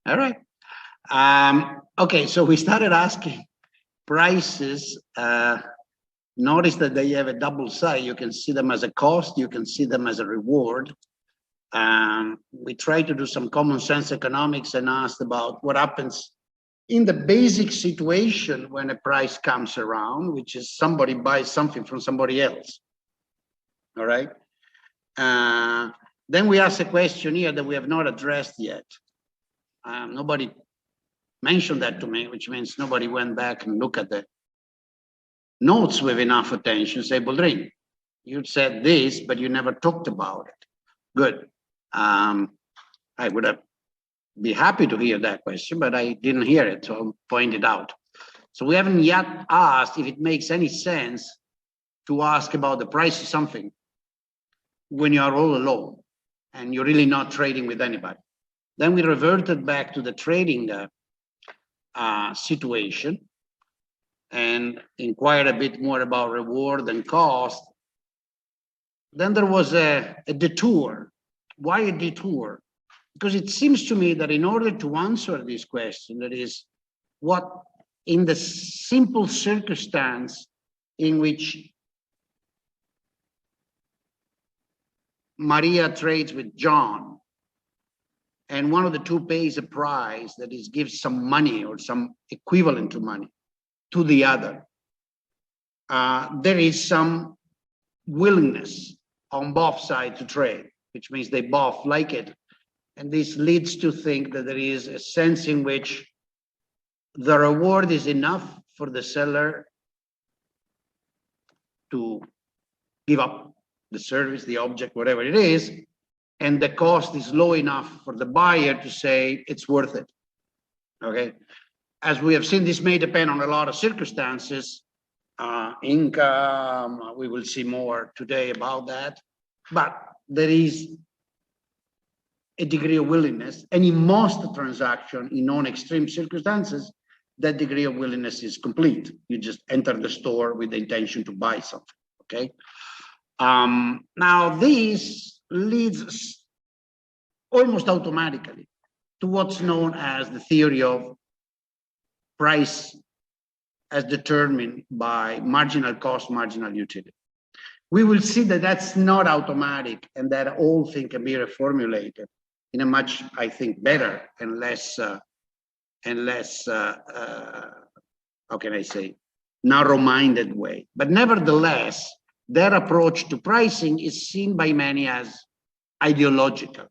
All right. Okay, so we started asking prices. Notice that they have a double side. You can see them as a cost. You can see them as a reward. We tried to do some common sense economics and asked about what happens in the basic situation when a price comes around, which is somebody buys something from somebody else. All right. Then we asked a question here that we have not addressed yet. Nobody mentioned that to me, which means nobody went back and looked at the notes with enough attention. Say, Boldrin, you said this, but you never talked about it. Good. I would have be happy to hear that question, but I didn't hear it, so I'll point it out. So we haven't yet asked if it makes any sense to ask about the price of something when you are all alone and you're really not trading with anybody. Then we reverted back to the trading situation and inquired a bit more about reward and cost. Then there was a detour. Why a detour? Because it seems to me that in order to answer this question, that is, what in the simple circumstance in which Maria trades with John, and one of the two pays a price that is gives some money or some equivalent to money to the other, there is some willingness on both sides to trade, which means they both like it. And this leads to think that there is a sense in which the reward is enough for the seller to give up the service, the object, whatever it is, and the cost is low enough for the buyer to say it's worth it. Okay. As we have seen, this may depend on a lot of circumstances, income, we will see more today about that, but there is a degree of willingness, and in most transactions, in non-extreme circumstances, that degree of willingness is complete. You just enter the store with the intention to buy something, okay? Now, this leads almost automatically to what's known as the theory of price as determined by marginal cost, marginal utility. We will see that that's not automatic and that all things can be reformulated in a much, I think, better and less, how can I say, narrow-minded way. But nevertheless, their approach to pricing is seen by many as ideological,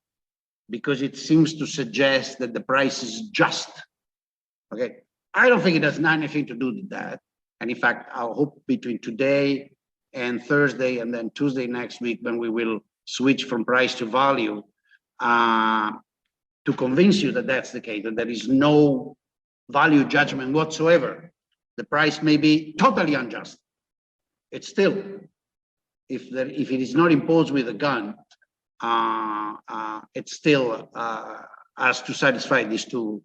because it seems to suggest that the price is just. Okay, I don't think it has anything to do with that. And in fact, I hope between today and Thursday and then Tuesday next week, when we will switch from price to value, to convince you that that's the case, that there is no value judgment whatsoever. The price may be totally unjust. It's still, if it is not imposed with a gun, it still has to satisfy these two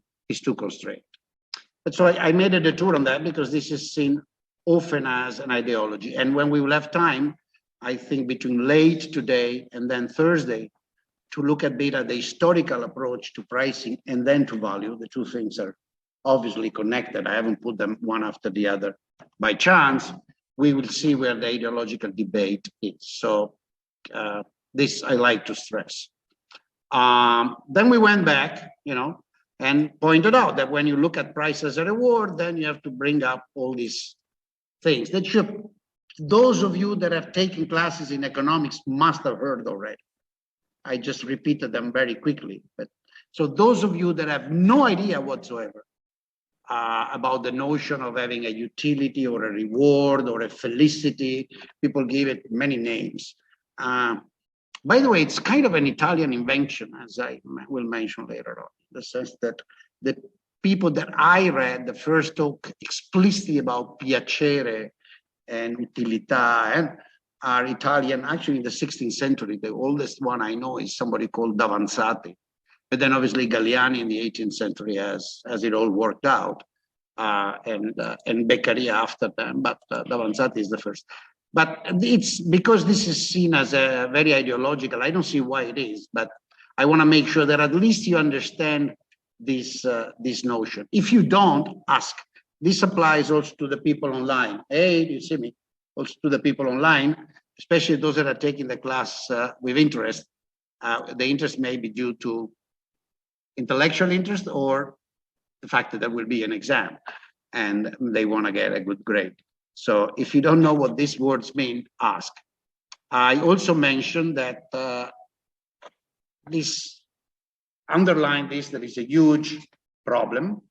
constraints. But so I made a detour on that because this is seen often as an ideology. And when we will have time, I think between late today and then Thursday, to look at the historical approach to pricing and then to value. The two things are obviously connected. I haven't put them one after the other by chance. We will see where the ideological debate is. So this I like to stress. Then we went back, and pointed out that when you look at price as a reward, then you have to bring up all these things that those of you that have taken classes in economics must have heard already. I just repeated them very quickly. But so those of you that have no idea whatsoever about the notion of having a utility or a reward or a felicity, people give it many names. By the way, it's kind of an Italian invention, as I will mention later on, in the sense that the people that I read, the first talk explicitly about piacere and utilità, and are Italian, actually in the 16th century. The oldest one I know is somebody called Davanzati. But then obviously Galliani in the 18th century has it all worked out, and Beccaria after them, but Davanzati is the first. But it's because this is seen as a very ideological, I don't see why it is, but I want to make sure that at least you understand this notion. If you don't, ask. This applies also to the people online. Hey, do you see me? Also to the people online, especially those that are taking the class with interest. The interest may be due to intellectual interest or the fact that there will be an exam and they want to get a good grade. So if you don't know what these words mean, ask. I also mentioned that underline this, there is a huge problem.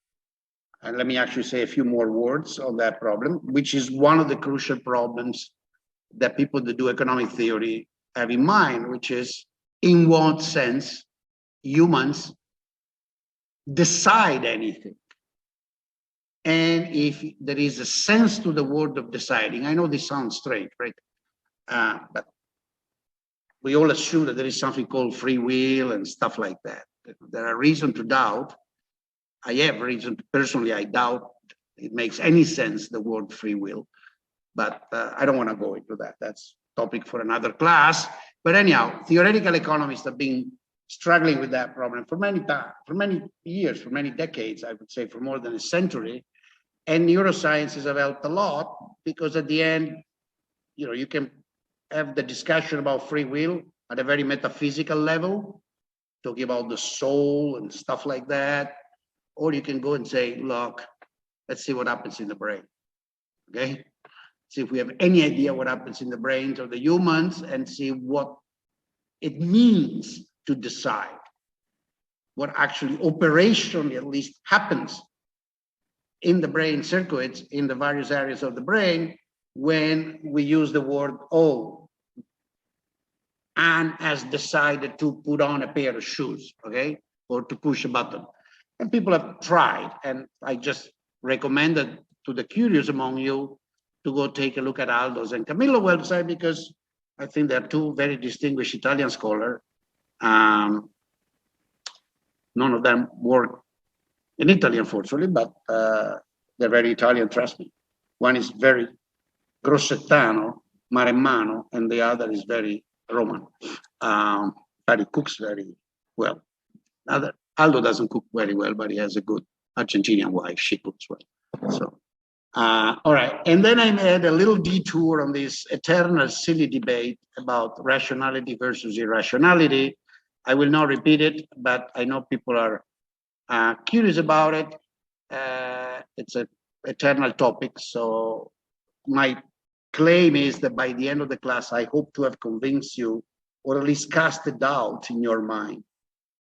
And let me actually say a few more words on that problem, which is one of the crucial problems that people that do economic theory have in mind, which is in what sense humans decide anything. And if there is a sense to the word of deciding, I know this sounds strange, right? But we all assume that there is something called free will and stuff like that. There are reasons to doubt. I have reason to, personally, I doubt it makes any sense, the word free will, but I don't want to go into that. That's topic for another class. But anyhow, theoretical economists have been struggling with that problem for many years, for many decades, I would say for more than a century. And neurosciences have helped a lot because at the end, you can have the discussion about free will at a very metaphysical level, talking about the soul and stuff like that. Or you can go and say, look, let's see what happens in the brain, okay? See if we have any idea what happens in the brains of the humans and see what it means to decide, what actually operationally at least happens in the brain circuits in the various areas of the brain when we use the word, oh, Anne has decided to put on a pair of shoes, okay? Or to push a button. And people have tried, and I just recommended to the curious among you to go take a look at Aldo's and Camillo's website, because I think they're two very distinguished Italian scholars. None of them work in Italy, unfortunately, but they're very Italian, trust me. One is very grossettano, maremmano, and the other is very Roman. But he cooks very well. Aldo doesn't cook very well, but he has a good Argentinian wife. She cooks well. So, all right. And then I made a little detour on this eternal silly debate about rationality versus irrationality. I will not repeat it, but I know people are curious about it. It's an eternal topic. So my claim is that by the end of the class, I hope to have convinced you, or at least cast a doubt in your mind,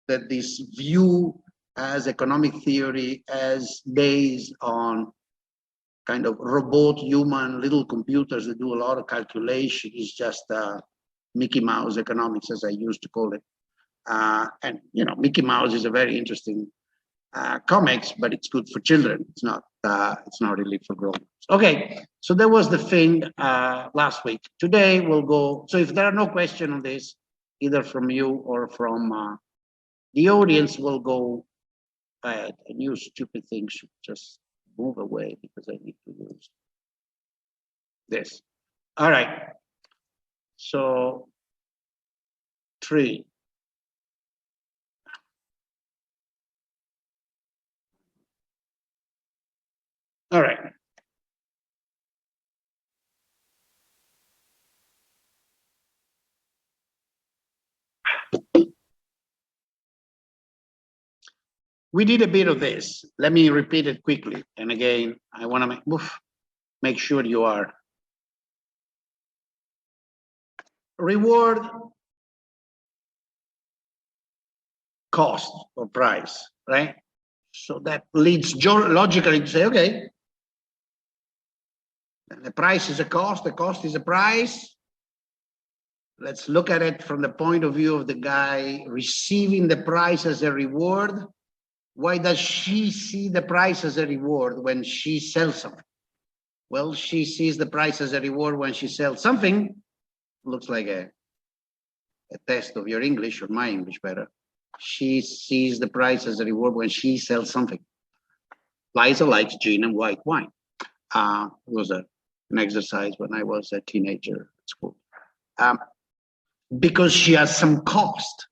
that this view as economic theory as based on kind of robot human little computers that do a lot of calculation is just Mickey Mouse economics, as I used to call it. And Mickey Mouse is a very interesting comics, but it's good for children. It's not really for grown-ups. Okay, so that was the thing last week. Today we'll go, so if there are no questions on this, either from you or from the audience, will go ahead. And you stupid things should just move away because I need to use this. All right. So 3. All right. We did a bit of this. Let me repeat it quickly. And again, I want to make sure you are. Reward, cost, or price, right? So that leads logically to say, okay, the price is a cost, the cost is a price. Let's look at it from the point of view of the guy receiving the price as a reward. Why does she see the price as a reward when she sells something? Well, she sees the price as a reward when she sells something. Looks like a test of your English, or my English better. She sees the price as a reward when she sells something. Liza likes gin and white wine. It was an exercise when I was a teenager at school. Because she has some cost.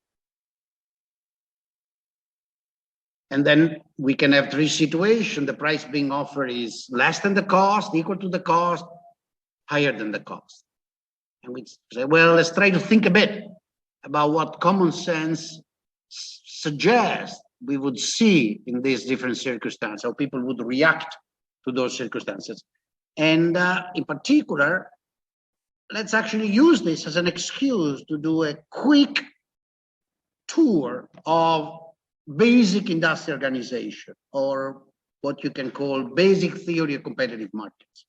And then we can have three situations. The price being offered is less than the cost, equal to the cost, higher than the cost. And we say, well, let's try to think a bit about what common sense suggests we would see in these different circumstances, how people would react to those circumstances. And in particular, let's actually use this as an excuse to do a quick tour of basic industrial organization, or what you can call basic theory of competitive markets.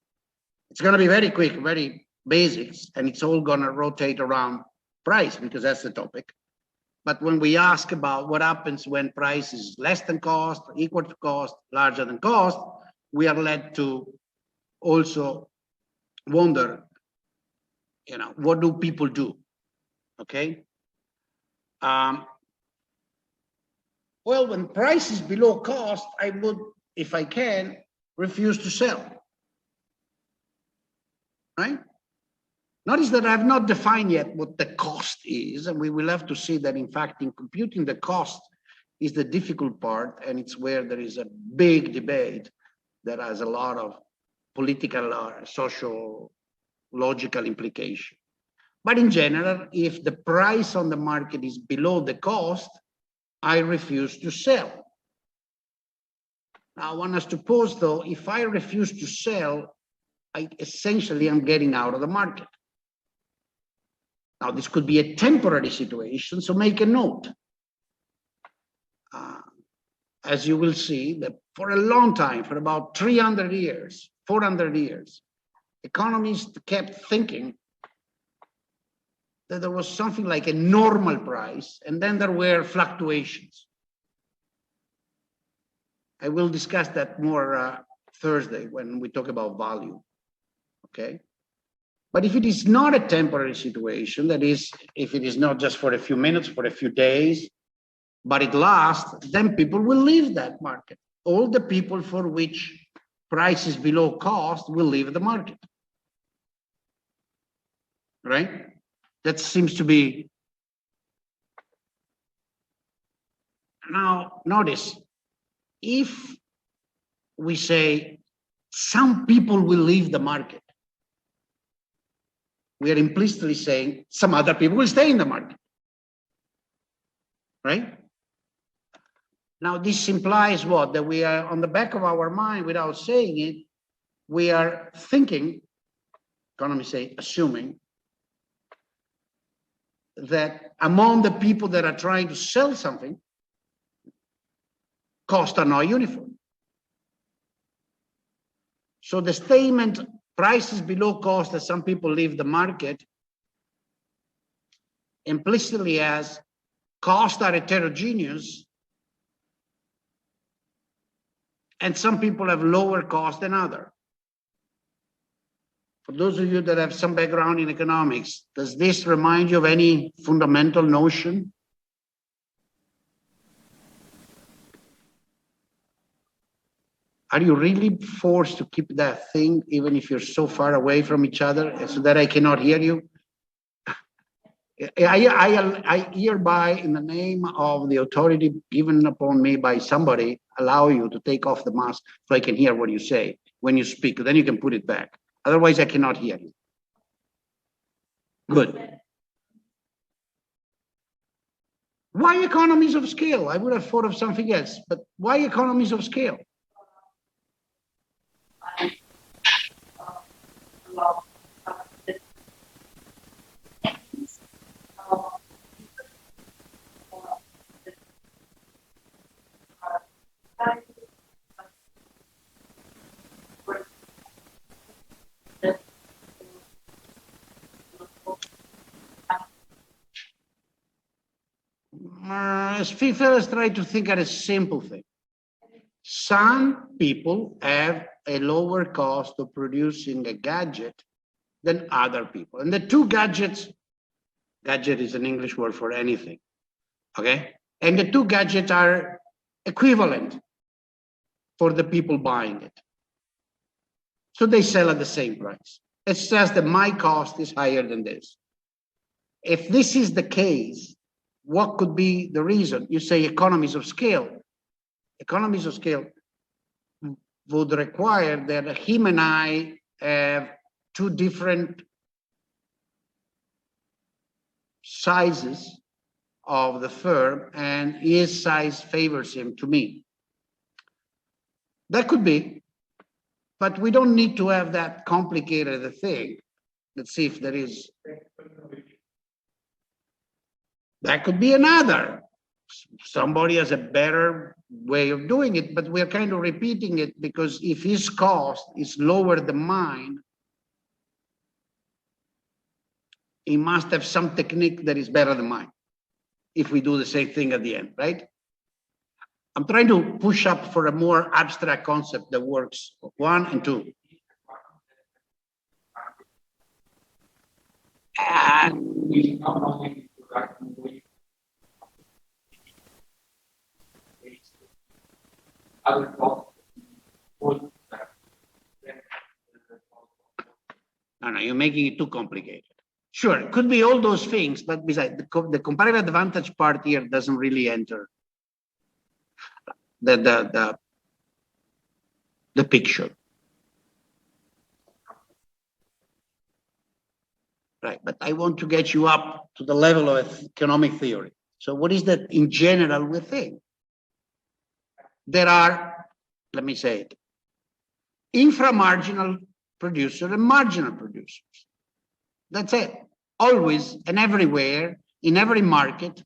It's going to be very quick, very basics, and it's all going to rotate around price because that's the topic. But when we ask about what happens when price is less than cost, equal to cost, larger than cost, we are led to also wonder, you know, what do people do? Okay. Well, when price is below cost, I would, if I can, refuse to sell. Right? Notice that I have not defined yet what the cost is, and we will have to see that, in fact, in computing the cost is the difficult part, and it's where there is a big debate that has a lot of political or social logical implication. But in general, if the price on the market is below the cost, I refuse to sell. Now, I want us to pause, though, if I refuse to sell, I essentially am getting out of the market. Now, this could be a temporary situation, so make a note. As you will see, that for a long time, for about 300 years, 400 years, economists kept thinking that there was something like a normal price, and then there were fluctuations. I will discuss that more Thursday when we talk about value, okay? But if it is not a temporary situation, that is, if it is not just for a few minutes, for a few days, but it lasts, then people will leave that market. All the people for which price is below cost will leave the market, right? That seems to be. Now, notice, if we say some people will leave the market, we are implicitly saying some other people will stay in the market, right? Now, this implies what? That we are on the back of our mind, without saying it, we are thinking, economists say, assuming, that among the people that are trying to sell something, costs are not uniform. So the statement, price is below cost as some people leave the market, implicitly has costs are heterogeneous, and some people have lower cost than others. For those of you that have some background in economics, does this remind you of any fundamental notion? Are you really forced to keep that thing even if you're so far away from each other so that I cannot hear you? I hereby, in the name of the authority given upon me by somebody, allow you to take off the mask so I can hear what you say when you speak. Then you can put it back. Otherwise, I cannot hear you. Good. Why economies of scale? I would have thought of something else, but why economies of scale? Let's try to think at a simple thing. Some people have a lower cost of producing a gadget than other people. And the two gadgets, gadget is an English word for anything, okay? And the two gadgets are equivalent for the people buying it. So they sell at the same price. It's just that my cost is higher than this. If this is the case, what could be the reason? You say economies of scale. economies of scale would require that him and I have two different sizes of the firm, and his size favors him to me. That could be, but we don't need to have that complicated a thing. Let's see if there is. That could be another. Somebody has a better way of doing it, but we're kind of repeating it because if his cost is lower than mine, he must have some technique that is better than mine if we do the same thing at the end, right? I'm trying to push up for a more abstract concept that works 1 and 2. No, you're making it too complicated. Sure, it could be all those things, but besides, the comparative advantage part here doesn't really enter the picture. Right, but I want to get you up to the level of economic theory. So what is that in general we think? There are, let me say it, inframarginal producer and marginal producers. That's it. Always and everywhere, in every market,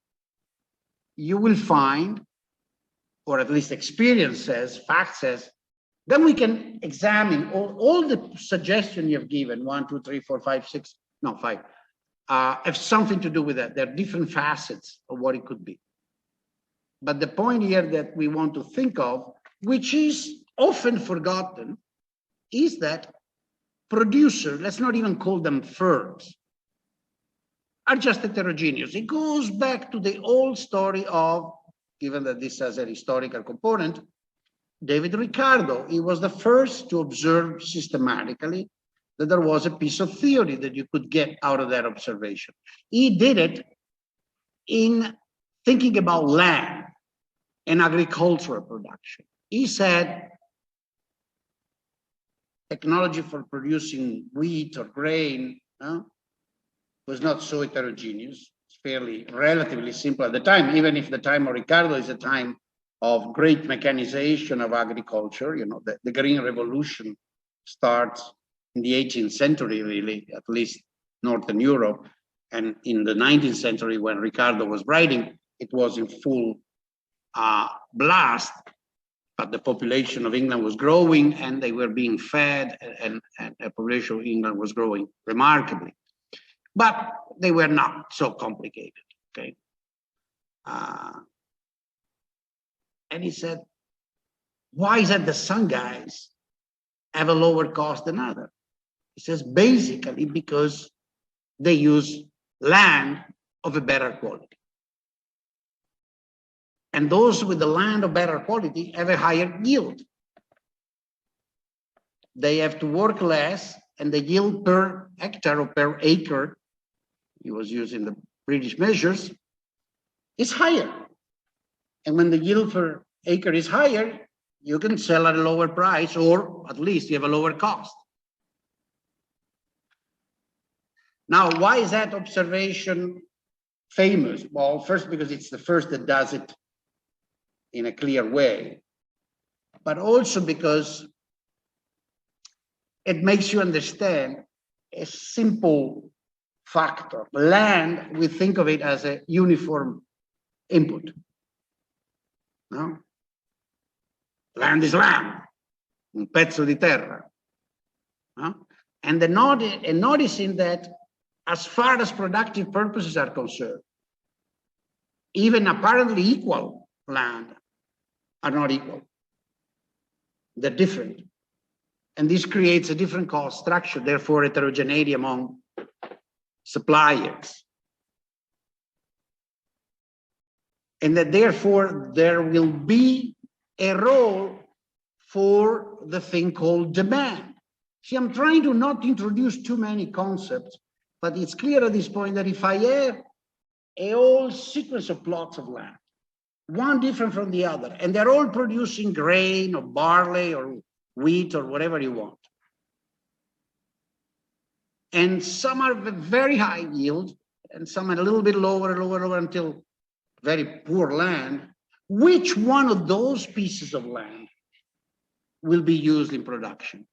you will find, or at least experience says, fact says, then we can examine all the suggestions you've given, 1, 2, 3, 4, 5, 6, no, 5, have something to do with that. There are different facets of what it could be. But the point here that we want to think of, which is often forgotten, is that producers, let's not even call them firms, are just heterogeneous. It goes back to the old story of, given that this has a historical component, David Ricardo. He was the first to observe systematically that there was a piece of theory that you could get out of that observation. He did it in thinking about land and agricultural production. He said, technology for producing wheat or grain was not so heterogeneous. It's fairly relatively simple at the time, even if the time of Ricardo is a time of great mechanization of agriculture. You know, the Green Revolution starts in the 18th century, really, at least Northern Europe. And in the 19th century, when Ricardo was writing, it was in full blast, but the population of England was growing and they were being fed, and the population of England was growing remarkably. But they were not so complicated, okay? And he said, why is it the sun guys have a lower cost than others? He says, basically because they use land of a better quality. And those with the land of better quality have a higher yield. They have to work less, and the yield per hectare or per acre, he was using the British measures, is higher. And when the yield per acre is higher, you can sell at a lower price, or at least you have a lower cost. Now, why is that observation famous? Well, first, because it's the first that does it in a clear way, but also because it makes you understand a simple factor. Land, we think of it as a uniform input. No? Land is land, un pezzo di terra. No? And noticing that as far as productive purposes are concerned, even apparently equal land are not equal. They're different. And this creates a different cost structure, therefore heterogeneity among suppliers. And that therefore there will be a role for the thing called demand. See, I'm trying to not introduce too many concepts, but it's clear at this point that if I have a whole sequence of plots of land, one different from the other, and they're all producing grain or barley or wheat or whatever you want. And some are very high yield, and some are a little bit lower until very poor land. Which one of those pieces of land will be used in production?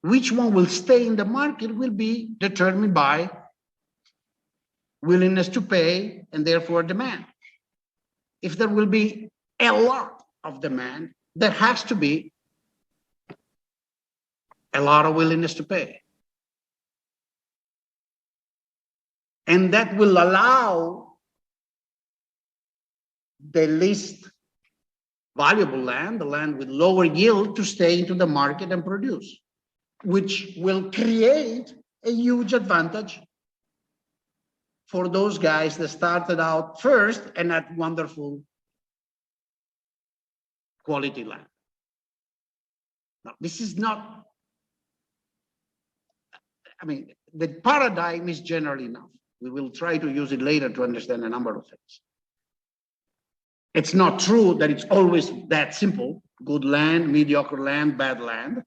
Which one will stay in the market will be determined by willingness to pay and therefore demand. If there will be a lot of demand, there has to be a lot of willingness to pay. And that will allow the least valuable land, the land with lower yield, to stay into the market and produce, which will create a huge advantage for those guys that started out first and had wonderful quality land. Now, this is not, I mean, the paradigm is generally enough. We will try to use it later to understand a number of things. It's not true that it's always that simple. Good land, mediocre land, bad land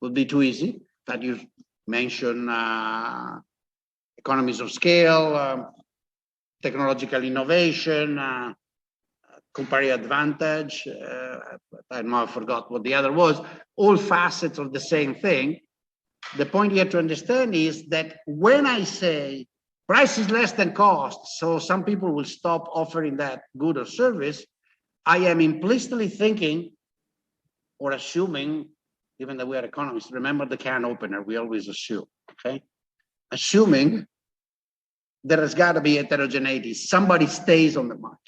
would be too easy. That you mention economies of scale, technological innovation, comparative advantage. I know I forgot what the other was. All facets of the same thing. The point you have to understand is that when I say price is less than cost, so some people will stop offering that good or service, I am implicitly thinking or assuming, given that we are economists, remember the can opener, we always assume, okay? Assuming there has got to be heterogeneity. Somebody stays on the market.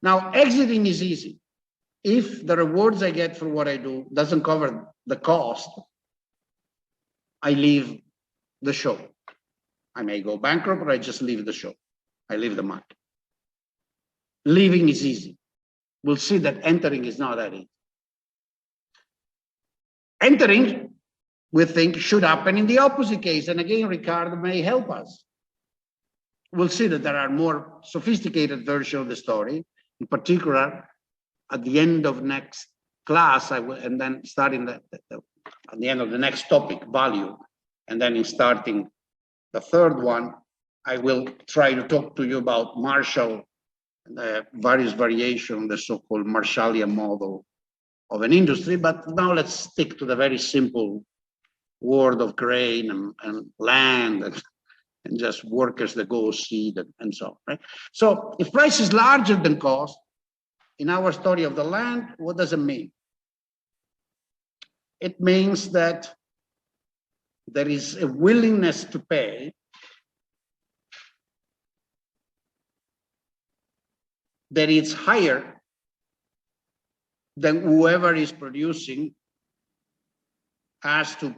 Now, exiting is easy. If the rewards I get for what I do doesn't cover the cost, I leave the show. I may go bankrupt, or I just leave the show. I leave the market. Leaving is easy. We'll see that entering is not that easy. Entering, we think, should happen in the opposite case. And again, Ricardo may help us. We'll see that there are more sophisticated versions of the story. In particular, at the end of next class, I will, and then starting at the end of the next topic, value, and then in starting the third one, I will try to talk to you about Marshall, the various variations, the so-called Marshallian model of an industry. But now let's stick to the very simple world of grain and land and just workers that go seed and so on, right? So if price is larger than cost, in our story of the land, what does it mean? It means that there is a willingness to pay that is higher than whoever is producing has to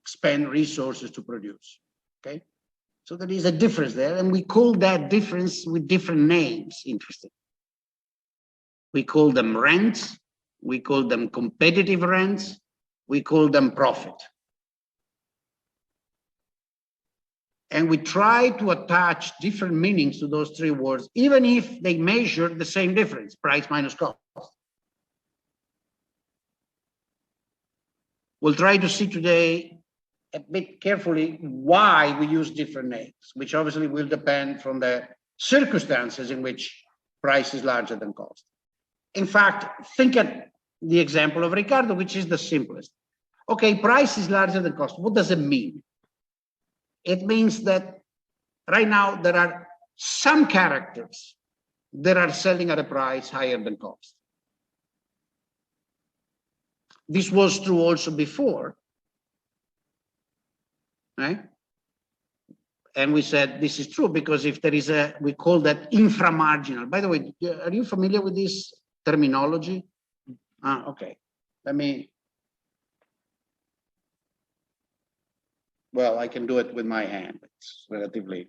spend resources to produce, okay? So there is a difference there, and we call that difference with different names, interesting. We call them rents, we call them competitive rents, we call them profit. And we try to attach different meanings to those three words, even if they measure the same difference, price minus cost. We'll try to see today a bit carefully why we use different names, which obviously will depend from the circumstances in which price is larger than cost. In fact, think at the example of Ricardo, which is the simplest. Okay, price is larger than cost. What does it mean? It means that right now there are some characters that are selling at a price higher than cost. This was true also before, right? And we said this is true because if there is a, we call that inframarginal. By the way, are you familiar with this terminology? Okay, let me, well, I can do it with my hand. It's relatively,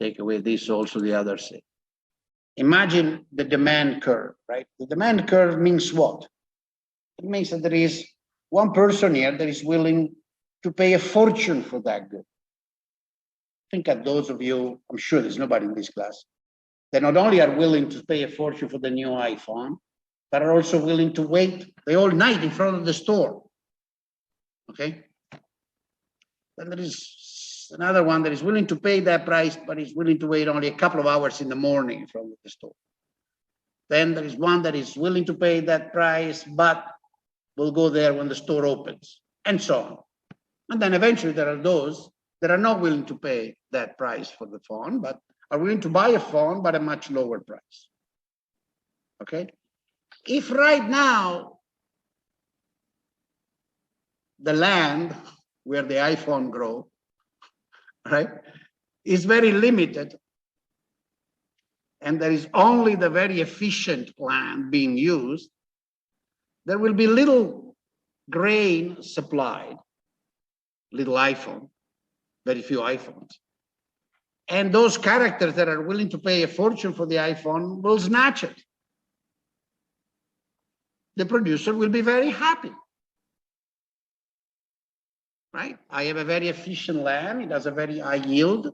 take away this also the other side. Imagine the demand curve, right? The demand curve means what? It means that there is one person here that is willing to pay a fortune for that good. think at those of you, I'm sure there's nobody in this class, that not only are willing to pay a fortune for the new iPhone, but are also willing to wait the whole night in front of the store. Okay? Then there is another one that is willing to pay that price, but is willing to wait only a couple of hours in the morning in front of the store. Then there is one that is willing to pay that price, but will go there when the store opens, and so on. And then eventually there are those that are not willing to pay that price for the phone, but are willing to buy a phone, but a much lower price. Okay? If right now the land where the iPhone grow, right, is very limited, and there is only the very efficient land being used, there will be little grain supplied, little iPhone, very few iPhones. And those characters that are willing to pay a fortune for the iPhone will snatch it. The producer will be very happy. Right? I have a very efficient land, it has a very high yield.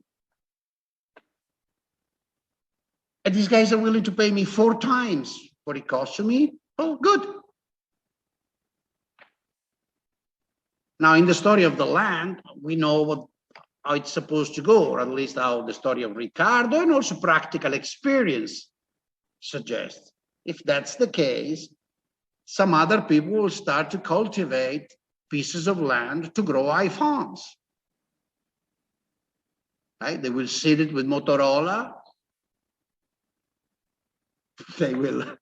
And these guys are willing to pay me 4 times what it costs to me. Oh, good. Now, in the story of the land, we know how it's supposed to go, or at least how the story of Ricardo and also practical experience suggests. If that's the case, some other people will start to cultivate pieces of land to grow iPhones. Right? They will seed it with Motorola. They will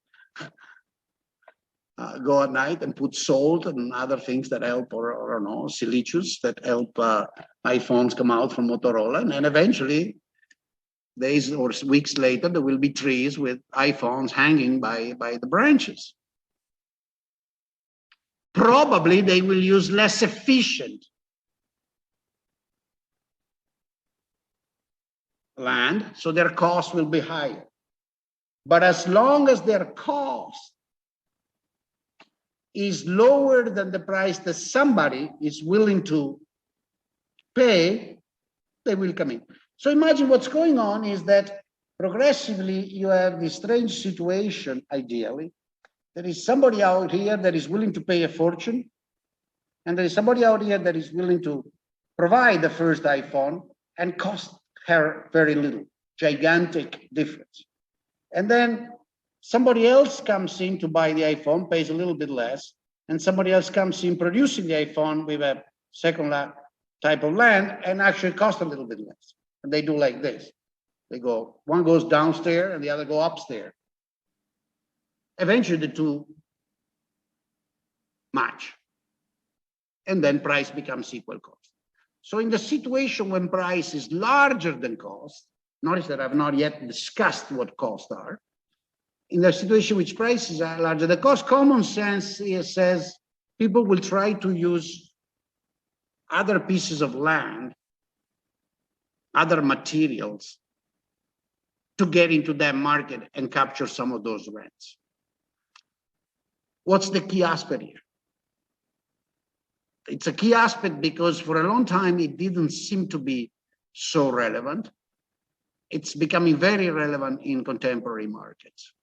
go at night and put salt and other things that help, or I don't know, siliceous that help iPhones come out from Motorola. And then eventually, days or weeks later, there will be trees with iPhones hanging by the branches. Probably they will use less efficient land, so their cost will be higher. But as long as their cost is lower than the price that somebody is willing to pay, they will come in. So imagine what's going on is that progressively you have this strange situation, ideally. There is somebody out here that is willing to pay a fortune, and there is somebody out here that is willing to provide the first iPhone and cost her very little, gigantic difference. And then somebody else comes in to buy the iPhone, pays a little bit less, and somebody else comes in producing the iPhone with a second type of land and actually cost a little bit less. And they do like this. They go, one goes downstairs and the other go upstairs. Eventually the two match. And then price becomes equal cost. So in the situation when price is larger than cost, notice that I've not yet discussed what costs are. In the situation which prices are larger than cost, common sense says people will try to use other pieces of land, other materials, to get into that market and capture some of those rents. What's the key aspect here? It's a key aspect because for a long time it didn't seem to be so relevant. It's becoming very relevant in contemporary markets.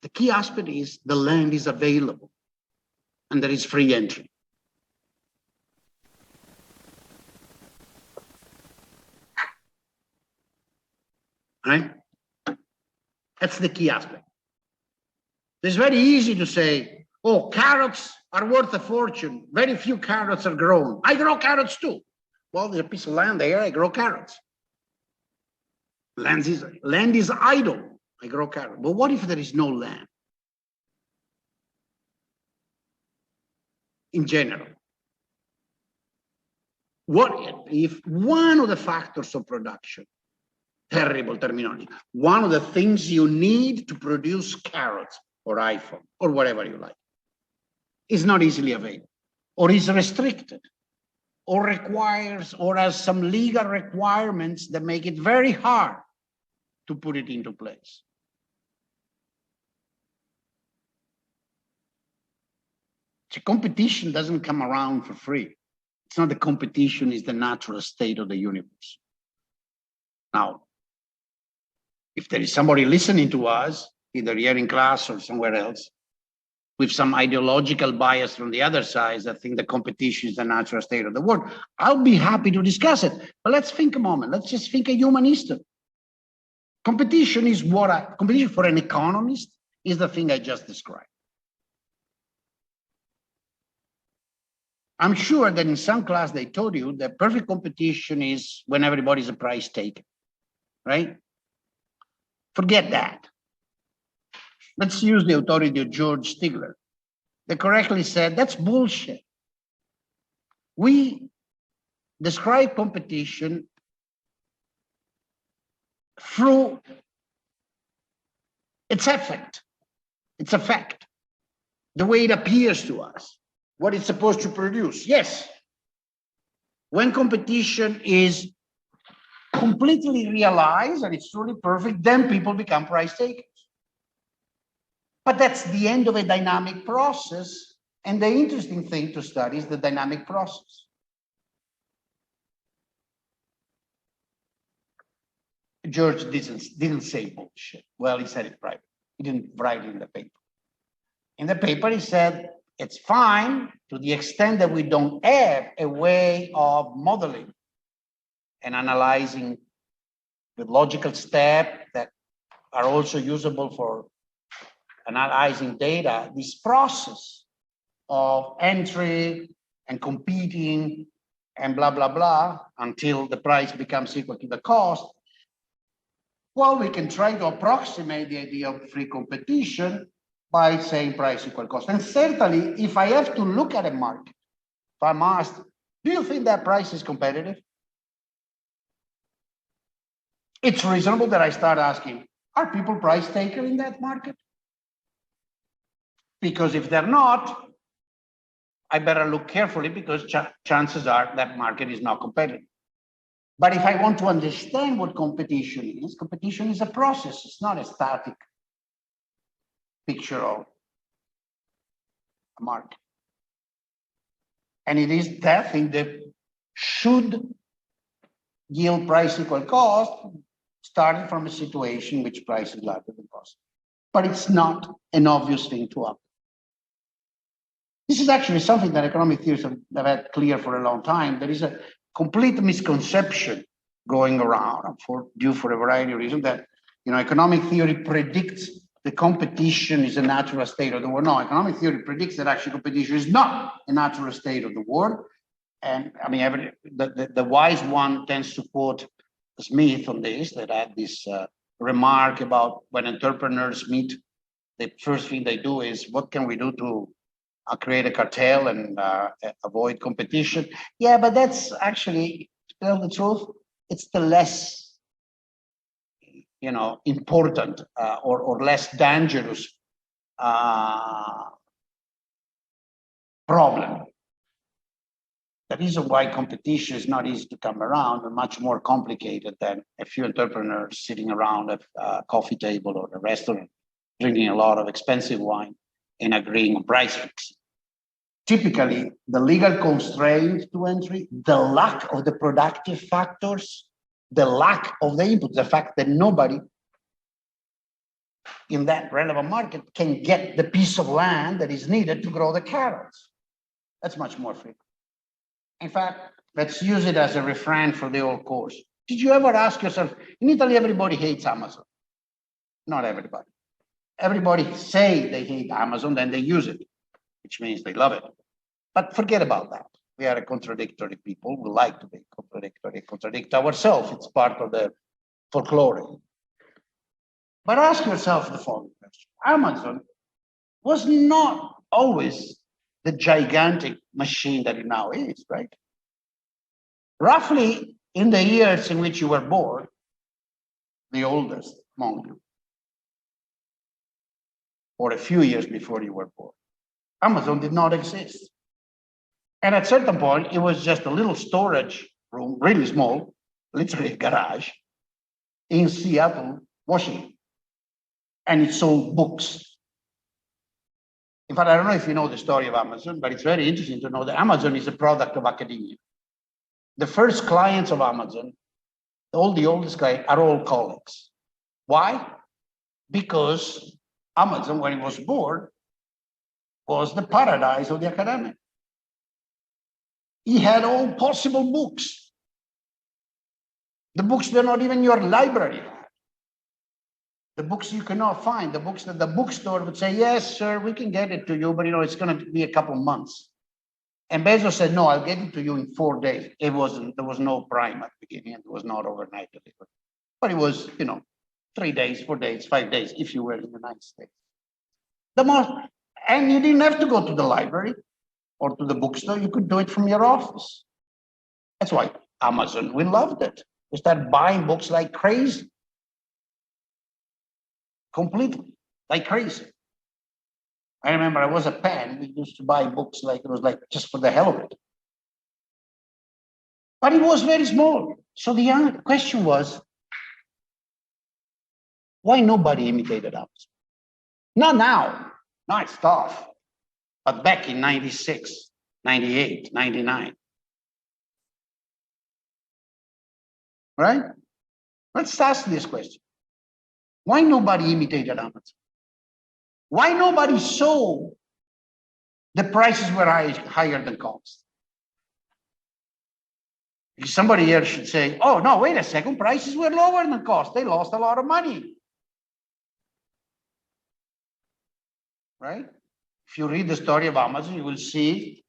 The key aspect is the land is available and there is free entry. Right? That's the key aspect. It's very easy to say, oh, carrots are worth a fortune. Very few carrots are grown. I grow carrots too. Well, there's a piece of land there, I grow carrots. Land is idle. I grow carrots. But what if there is no land? In general. What if one of the factors of production, terrible terminology, one of the things you need to produce carrots or iPhone or whatever you like, is not easily available or is restricted or requires or has some legal requirements that make it very hard to put it into place? The competition doesn't come around for free. It's not the competition, it's the natural state of the universe. Now, if there is somebody listening to us, either here in class or somewhere else, with some ideological bias from the other side, I think the competition is the natural state of the world, I'll be happy to discuss it. But let's think a moment. Let's just think a human history. Competition is competition for an economist is the thing I just described. I'm sure that in some class they told you that perfect competition is when everybody's a price taker, right? Forget that. Let's use the authority of George Stigler. They correctly said, that's bullshit. We describe competition through its effect, the way it appears to us, what it's supposed to produce. Yes, when competition is completely realized and it's truly perfect, then people become price takers. But that's the end of a dynamic process. And the interesting thing to study is the dynamic process. George didn't say bullshit. Well, he said it privately. He didn't write it in the paper. In the paper, he said, it's fine to the extent that we don't have a way of modeling and analyzing with logical steps that are also usable for analyzing data, this process of entry and competing and blah, blah, blah, until the price becomes equal to the cost. Well, we can try to approximate the idea of free competition by saying price equal cost. And certainly, if I have to look at a market, if I'm asked, do you think that price is competitive? It's reasonable that I start asking, are people price taker in that market? Because if they're not, I better look carefully because chances are that market is not competitive. But if I want to understand what competition is a process. It's not a static picture of a market. And it is that thing that should yield price equal cost, starting from a situation in which price is larger than cost. But it's not an obvious thing to happen. This is actually something that economic theorists have had clear for a long time. There is a complete misconception going around due for a variety of reasons that economic theory predicts the competition is a natural state of the world. No, economic theory predicts that actually competition is not a natural state of the world. And I mean, the wise one tends to quote Smith on this, that had this remark about when entrepreneurs meet, the first thing they do is, what can we do to create a cartel and avoid competition? Yeah, but that's actually, to tell the truth, it's the less, important or less dangerous problem. The reason why competition is not easy to come around and much more complicated than a few entrepreneurs sitting around at a coffee table or a restaurant, drinking a lot of expensive wine and agreeing on price fixing. Typically, the legal constraint to entry, the lack of the productive factors, the lack of the input, the fact that nobody in that relevant market can get the piece of land that is needed to grow the carrots. That's much more frequent. In fact, let's use it as a refrain for the old course. Did you ever ask yourself, in Italy, everybody hates Amazon? Not everybody. Everybody say they hate Amazon, then they use it, which means they love it. But forget about that. We are a contradictory people. We like to be contradictory, contradict ourselves. It's part of the folklore. But ask yourself the following question. Amazon was not always the gigantic machine that it now is, right? Roughly in the years in which you were born, the oldest among you, or a few years before you were born, Amazon did not exist. And at a certain point, it was just a little storage room, really small, literally a garage, in Seattle, Washington. And it sold books. In fact, I don't know if you know the story of Amazon, but it's very interesting to know that Amazon is a product of academia. The first clients of Amazon, all the oldest clients, are all colleagues. Why? Because Amazon, when it was born, was the paradise of the academic. He had all possible books. The books they're not even in your library. The books you cannot find, the books that the bookstore would say, yes, sir, we can get it to you, but it's going to be a couple of months. And Bezos said, no, I'll get it to you in 4 days. There was no Prime at the beginning, and it was not overnight delivery. But it was, 3 days, 4 days, 5 days, if you were in the United States. And you didn't have to go to the library or to the bookstore. You could do it from your office. That's why Amazon, we loved it. We started buying books like crazy. Completely, like crazy. I remember I was a pen. We used to buy books like it was like just for the hell of it. But it was very small. So the question was, why nobody imitated Amazon? Not now. Now it's tough. But back in 96, 98, 99. Right? Let's ask this question. Why nobody imitated Amazon? Why nobody saw the prices were higher than cost? Somebody here should say, oh, no, wait a second, prices were lower than cost. They lost a lot of money. Right? If you read the story of Amazon, you will see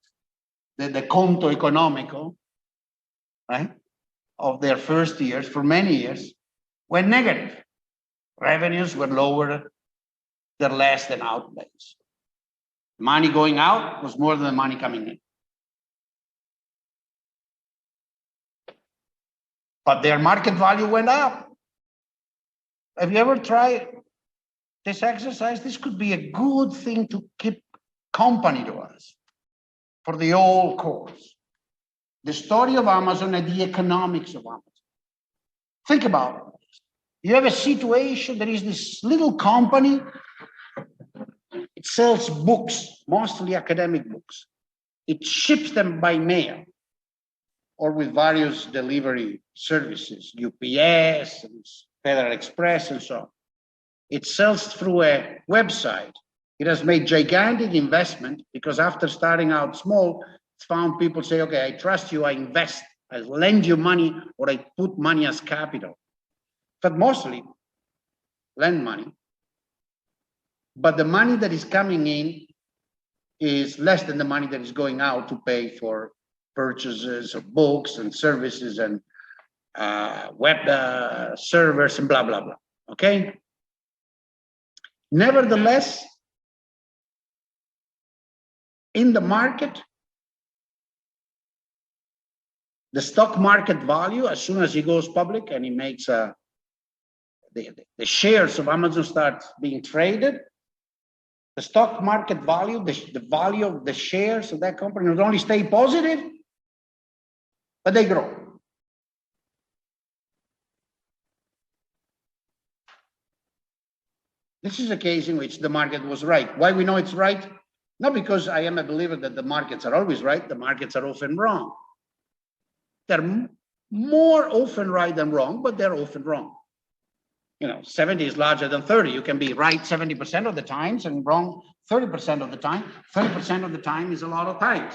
that the conto economico, right, of their first years, for many years, were negative. Revenues were lower, they're less than outlays. Money going out was more than the money coming in. But their market value went up. Have you ever tried this exercise? This could be a good thing to keep company to us for the whole course. The story of Amazon and the economics of Amazon. Think about it. You have a situation, there is this little company, it sells books, mostly academic books. It ships them by mail or with various delivery services, UPS, and Federal Express, and so on. It sells through a website. It has made gigantic investment because after starting out small, it's found people say, okay, I trust you, I invest, I lend you money, or I put money as capital. But mostly lend money. But the money that is coming in is less than the money that is going out to pay for purchases of books and services and web servers and blah, blah, blah. Okay? Nevertheless, in the market, the stock market value, as soon as he goes public and he makes the shares of Amazon start being traded, the stock market value, the value of the shares of that company not only stay positive, but they grow. This is a case in which the market was right. Why we know it's right? Not because I am a believer that the markets are always right. The markets are often wrong. They're more often right than wrong, but they're often wrong. 70 is larger than 30. You can be right 70% of the times and wrong 30% of the time. 30% of the time is a lot of times.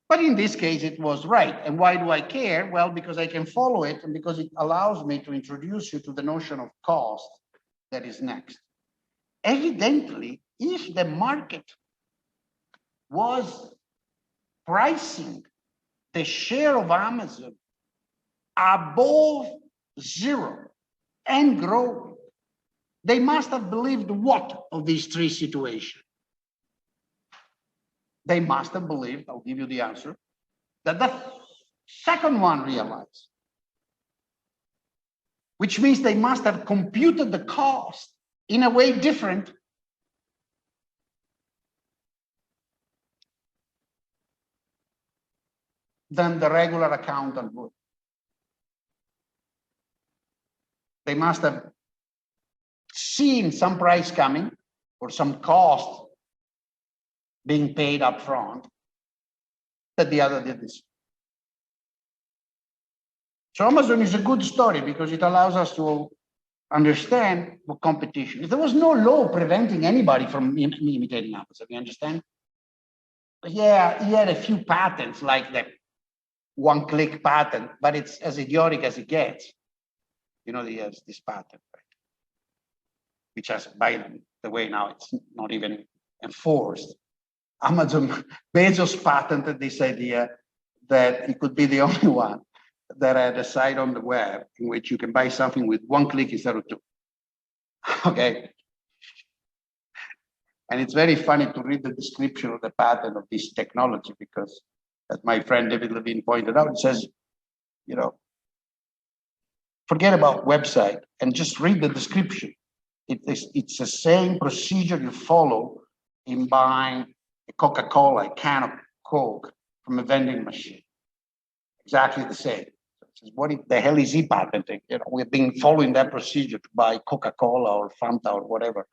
But in this case, it was right. And why do I care? Well, because I can follow it and because it allows me to introduce you to the notion of cost that is next. Evidently, if the market was pricing the share of Amazon above zero and growing, they must have believed what of these three situations? They must have believed, I'll give you the answer, that the second one realized, which means they must have computed the cost in a way different than the regular accountant would. They must have seen some price coming or some cost being paid up front, that the other did this. So Amazon is a good story because it allows us to understand what competition is. There was no law preventing anybody from imitating Amazon, you understand? But yeah, he had a few patents like the one-click patent, but it's as idiotic as it gets. You know, he has this patent, right? Which has, by the way, now it's not even enforced. Amazon, Bezos patented this idea that he could be the only one that had a site on the web in which you can buy something with one click instead of two. Okay. And it's very funny to read the description of the patent of this technology because, as my friend David Levine pointed out, it says, you know, forget about website and just read the description. It's the same procedure you follow in buying a Coca-Cola, a can of Coke from a vending machine. Exactly the same. What the hell is he patenting? You know, we've been following that procedure to buy Coca-Cola or Fanta or whatever,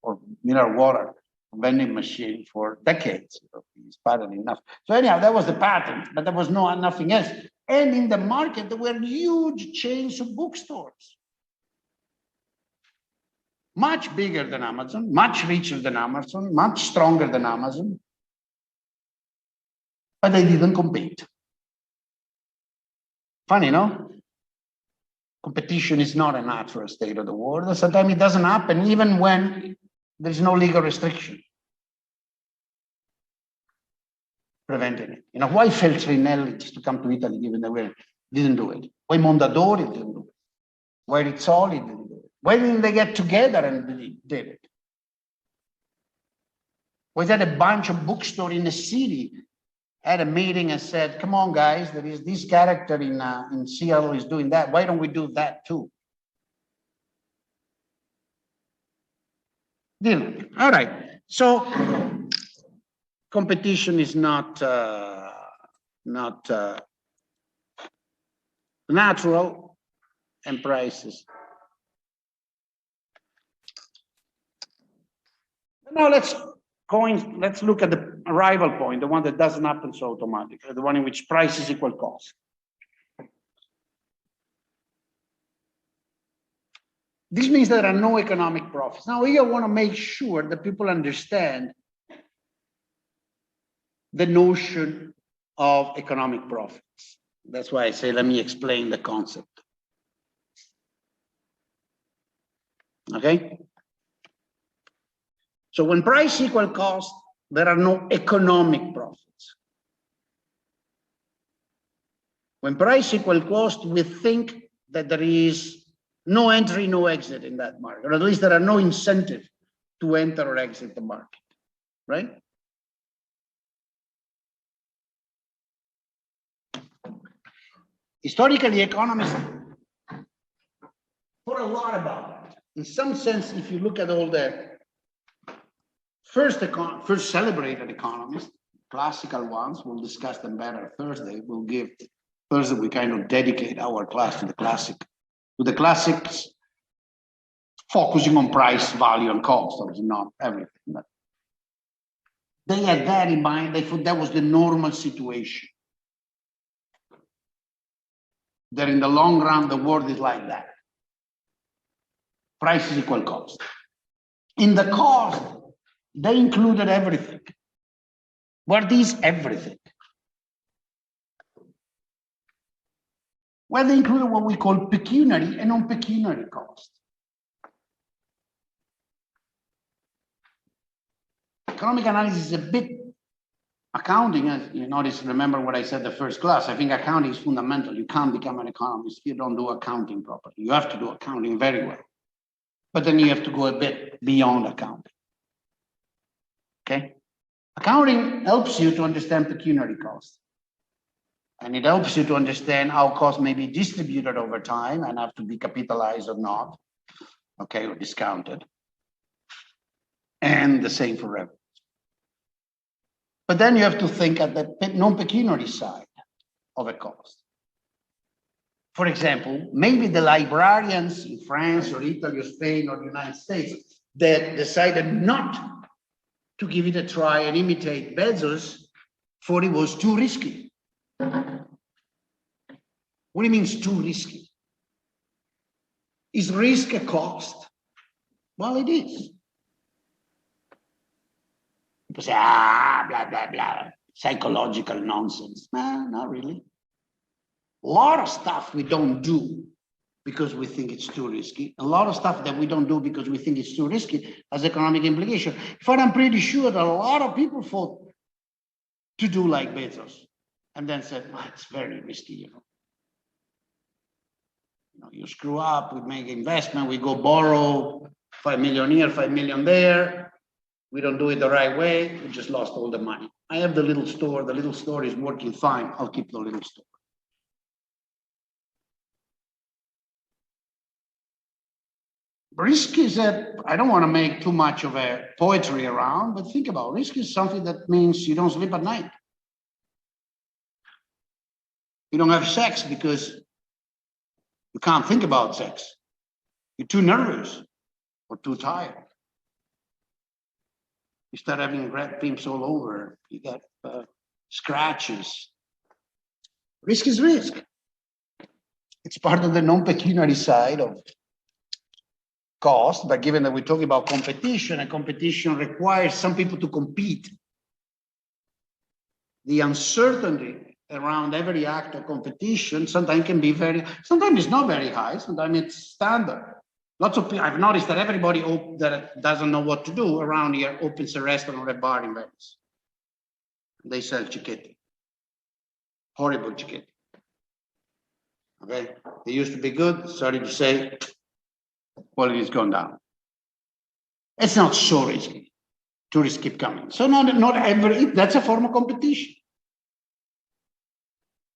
or mineral water vending machine for decades. You know, he's patenting enough. So anyhow, that was the patent, but there was nothing else. And in the market, there were huge chains of bookstores. Much bigger than Amazon, much richer than Amazon, much stronger than Amazon. But they didn't compete. Funny, no? Competition is not a natural state of the world. Sometimes it doesn't happen even when there's no legal restriction preventing it. You know, why Feltrinelli to come to Italy given the way didn't do it? Why Mondadori didn't do it? Why Rizzoli didn't do it? Why didn't they get together and did it? Was that a bunch of bookstores in a city had a meeting and said, come on, guys, there is this character in Seattle is doing that. Why don't we do that too? Didn't. All right. So competition is not natural, and prices. Now let's look at the arrival point, the one that doesn't happen so automatically, the one in which prices equal cost. This means there are no economic profits. Now here I want to make sure that people understand the notion of economic profits. That's why I say, let me explain the concept. Okay? So when price equal cost, there are no economic profits. When price equal cost, we think that there is no entry, no exit in that market, or at least there are no incentives to enter or exit the market, right? Historically, economists thought a lot about that. In some sense, if you look at all the first celebrated economists, classical ones, we'll discuss them better Thursday. Thursday we kind of dedicate our class to the classics, focusing on price, value, and cost, obviously not everything. But they had that in mind. They thought that was the normal situation. That in the long run, the world is like that. Price is equal cost. In the cost, they included everything. What is everything? Well, they included what we call pecuniary and non-pecuniary cost. Economic analysis is a bit accounting, as you notice, remember what I said the first class. I think accounting is fundamental. You can't become an economist if you don't do accounting properly. You have to do accounting very well. But then you have to go a bit beyond accounting. Okay? Accounting helps you to understand pecuniary costs. And it helps you to understand how costs may be distributed over time and have to be capitalized or not, okay, or discounted. And the same for revenue. But then you have to think at the non-pecuniary side of a cost. For example, maybe the librarians in France or Italy or Spain or the United States that decided not to give it a try and imitate Bezos, for it was too risky. What do you mean it's too risky? Is risk a cost? Well, it is. People say, blah, blah, blah, psychological nonsense. No, not really. A lot of stuff we don't do because we think it's too risky. A lot of stuff that we don't do because we think it's too risky has economic implication. But I'm pretty sure that a lot of people thought to do like Bezos and then said, well, it's very risky, you know. You screw up, we make investment, we go borrow 5 million here, 5 million there. We don't do it the right way. We just lost all the money. I have the little store. The little store is working fine. I'll keep the little store. Risk is I don't want to make too much of a poetry around, but think about it. Risk is something that means you don't sleep at night. You don't have sex because you can't think about sex. You're too nervous or too tired. You start having red pimps all over. You get scratches. Risk is risk. It's part of the non-pecuniary side of cost, but given that we're talking about competition, and competition requires some people to compete, the uncertainty around every act of competition sometimes can be sometimes it's not very high, sometimes it's standard. Lots of people, I've noticed that everybody that doesn't know what to do around here opens a restaurant or a bar in Venice. They sell cicchetti, horrible cicchetti. Okay, they used to be good, sorry to say, quality has gone down. It's not so risky. Tourists keep coming. So not every, that's a form of competition.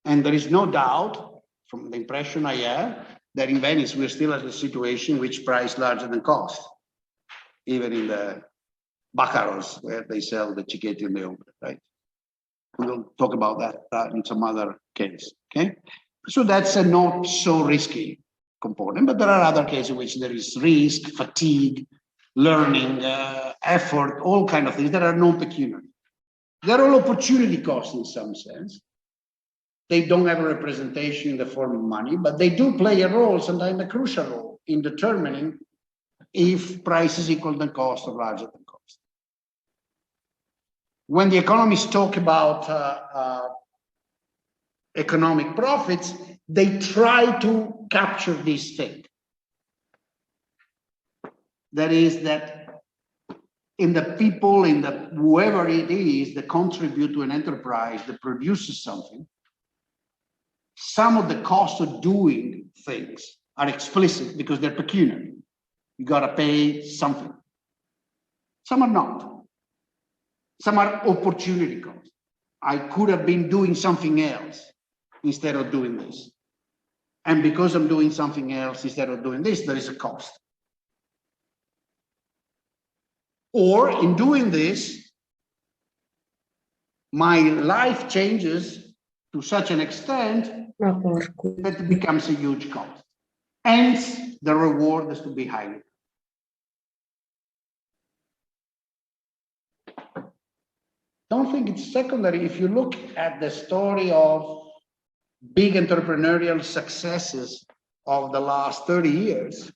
And there is no doubt, from the impression I have, that in Venice we're still at a situation in which price larger than cost, even in the Baccaros where they sell the cicchetti in the open, right? We'll talk about that in some other case, okay? So that's a not so risky component, but there are other cases in which there is risk, fatigue, learning, effort, all kinds of things that are non-pecuniary. They're all opportunity costs in some sense. They don't have a representation in the form of money, but they do play a role, sometimes a crucial role, in determining if price is equal to cost or larger than cost. When the economists talk about economic profits, they try to capture this thing. That is that in the people, in the whoever it is that contribute to an enterprise that produces something, some of the costs of doing things are explicit because they're pecuniary. You got to pay something. Some are not. Some are opportunity costs. I could have been doing something else instead of doing this. And because I'm doing something else instead of doing this, there is a cost. Or in doing this, my life changes to such an extent that it becomes a huge cost. Hence, the reward is to be higher. Don't think it's secondary. If you look at the story of big entrepreneurial successes of the last 30 years,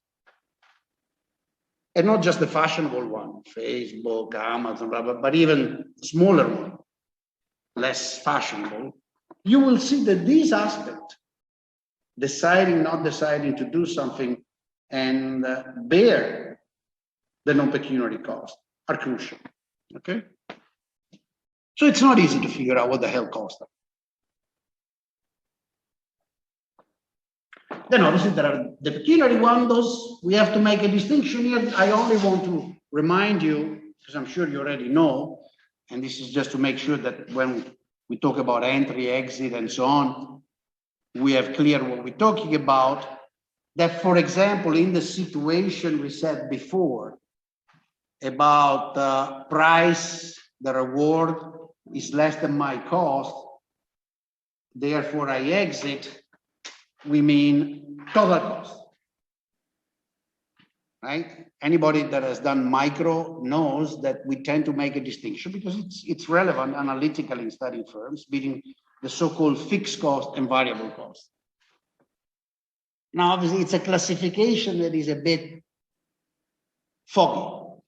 and not just the fashionable one, Facebook, Amazon, blah, blah, but even smaller one, less fashionable, you will see that these aspects, deciding, not deciding to do something and bear the non-pecuniary cost, are crucial, okay? So it's not easy to figure out what the hell costs are. Then obviously there are the pecuniary ones, those we have to make a distinction here. I only want to remind you, because I'm sure you already know, and this is just to make sure that when we talk about entry, exit, and so on, we have clear what we're talking about. That, for example, in the situation we said before about price, the reward is less than my cost, therefore I exit, we mean total cost. right? Anybody that has done micro knows that we tend to make a distinction because it's relevant analytically in studying firms between the so-called fixed cost and variable cost. Now, obviously, it's a classification that is a bit foggy.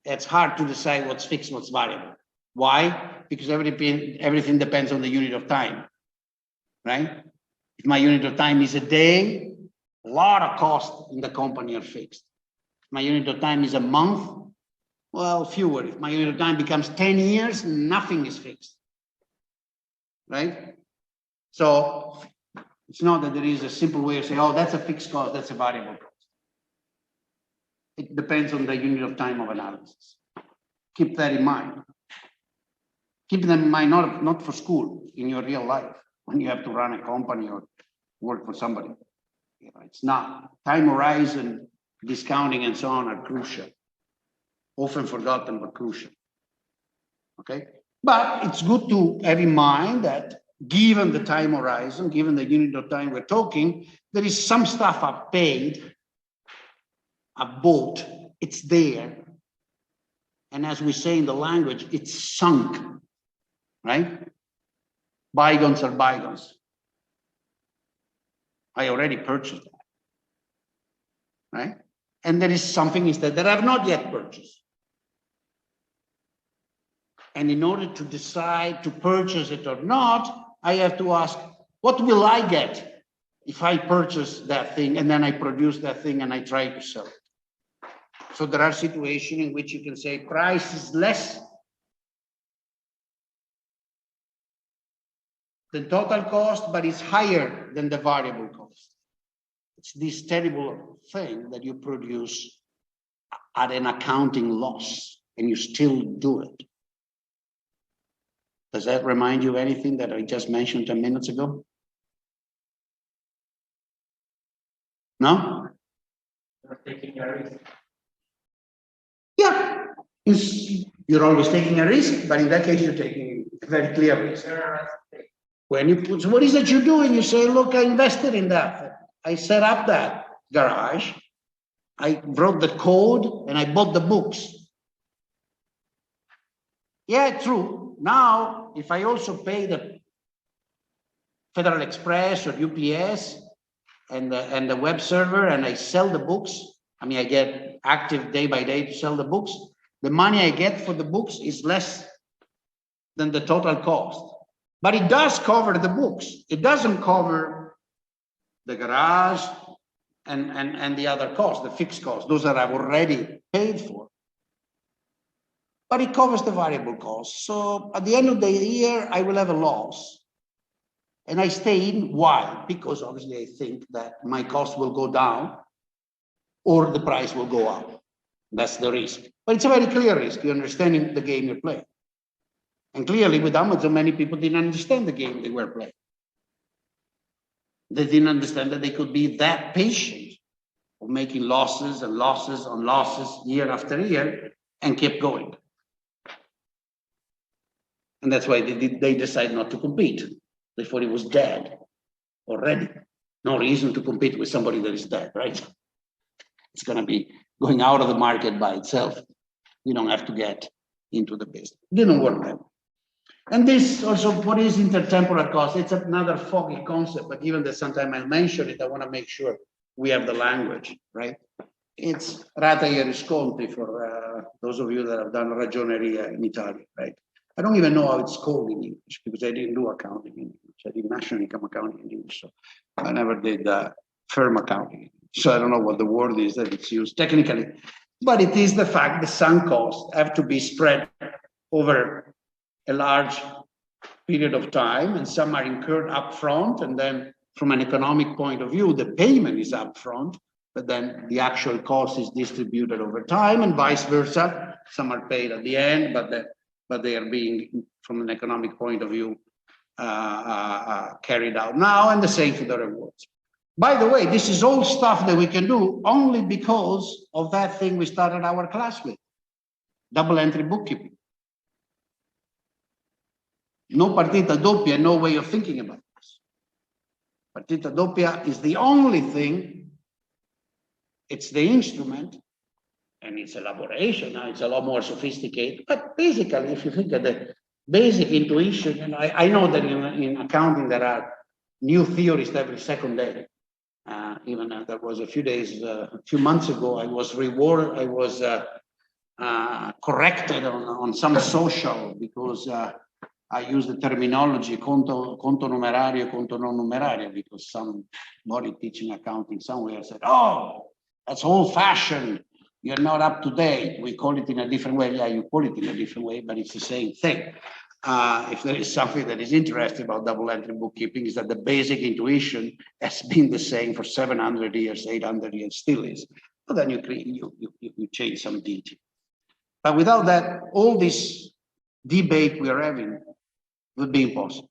It's hard to decide what's fixed, what's variable. Why? Because everything depends on the unit of time, right? If my unit of time is a day, a lot of costs in the company are fixed. If my unit of time is a month, well, fewer. If my unit of time becomes 10 years, nothing is fixed, right? So it's not that there is a simple way of saying, oh, that's a fixed cost, that's a variable cost. It depends on the unit of time of analysis. Keep that in mind. Keep them in mind, not for school, in your real life, when you have to run a company or work for somebody. You know, it's not. Time horizon, discounting, and so on are crucial. Often forgotten, but crucial. Okay? But it's good to have in mind that given the time horizon, given the unit of time we're talking, there is some stuff I've paid, I've bought, it's there. And as we say in the language, it's sunk, right? Bygones are bygones. I already purchased that, right? And there is something instead that I've not yet purchased. And in order to decide to purchase it or not, I have to ask, what will I get if I purchase that thing and then I produce that thing and I try to sell it? So there are situations in which you can say price is less than total cost, but it's higher than the variable cost. It's this terrible thing that you produce at an accounting loss and you still do it. Does that remind you of anything that I just mentioned 10 minutes ago? No? You're taking a risk. Yeah, you're always taking a risk, but in that case, you're taking a very clear risk. When you put, so what is it you're doing? You say, look, I invested in that. I set up that garage. I wrote the code and I bought the books. Yeah, true. Now, if I also pay the Federal Express or UPS and the web server and I sell the books, I mean, I get active day by day to sell the books. The money I get for the books is less than the total cost. But it does cover the books. It doesn't cover the garage and the other costs, the fixed costs, those that I've already paid for. But it covers the variable costs. So at the end of the year, I will have a loss. And I stay in. Why? Because obviously I think that my cost will go down or the price will go up. That's the risk. But it's a very clear risk. You're understanding the game you're playing. And clearly with Amazon, many people didn't understand the game they were playing. They didn't understand that they could be that patient of making losses and losses on losses year after year and kept going. And that's why they decided not to compete. They thought it was dead already. No reason to compete with somebody that is dead, right? It's going to be going out of the market by itself. You don't have to get into the business. It didn't work that way. And this also, what is intertemporal cost? It's another foggy concept, but given that sometimes I mention it, I want to make sure we have the language, right? It's rata e risconti for those of you that have done ragioneria in Italian, right? I don't even know how it's called in English because I didn't do accounting in English. I did national income accounting in English, so I never did firm accounting. So I don't know what the word is that it's used technically, but it is the fact that some costs have to be spread over a large period of time, and some are incurred upfront, and then from an economic point of view, the payment is upfront, but then the actual cost is distributed over time, and vice versa. Some are paid at the end, but they are being, from an economic point of view, carried out now, and the same for the rewards. By the way, this is all stuff that we can do only because of that thing we started our class with, double entry bookkeeping. No partita doppia, no way of thinking about this. Partita doppia is the only thing it's the instrument and its elaboration. Now it's a lot more sophisticated. But basically, if you think of the basic intuition, and I know that in accounting there are new theories every second day. Even there was a few months ago, I was corrected on some social because I used the terminology conto numerario, conto non numerario, because somebody teaching accounting somewhere said, "Oh, that's old-fashioned. You're not up to date. We call it in a different way." Yeah, you call it in a different way, but it's the same thing. If there is something that is interesting about double entry bookkeeping, is that the basic intuition has been the same for 700 years, 800 years, still is. But then you change some detail. But without that, all this debate we are having would be impossible.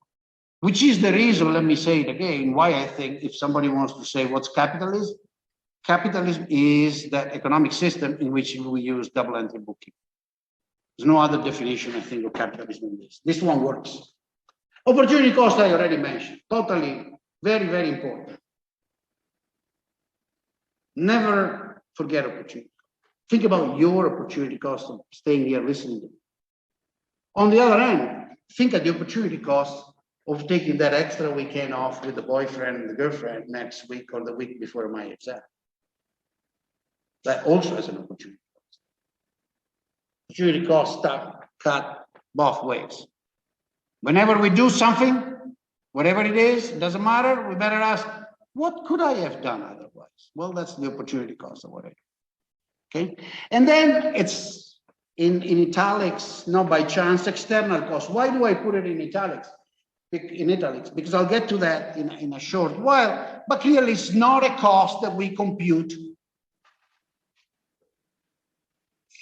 Which is the reason, let me say it again, why I think if somebody wants to say what's capitalism, capitalism is that economic system in which we use double entry bookkeeping. There's no other definition, I think, of capitalism than this. This one works. Opportunity cost, I already mentioned. Totally, very, very important. Never forget opportunity. Think about your opportunity cost of staying here listening to me. On the other hand, think of the opportunity cost of taking that extra weekend off with the boyfriend and the girlfriend next week or the week before my exam. That also has an opportunity. Opportunity costs cut both ways. Whenever we do something, whatever it is, it doesn't matter, we better ask, what could I have done otherwise? Well, that's the opportunity cost of what I do. Okay? And then it's in italics, not by chance, external cost. Why do I put it in italics? Because I'll get to that in a short while, but clearly it's not a cost that we compute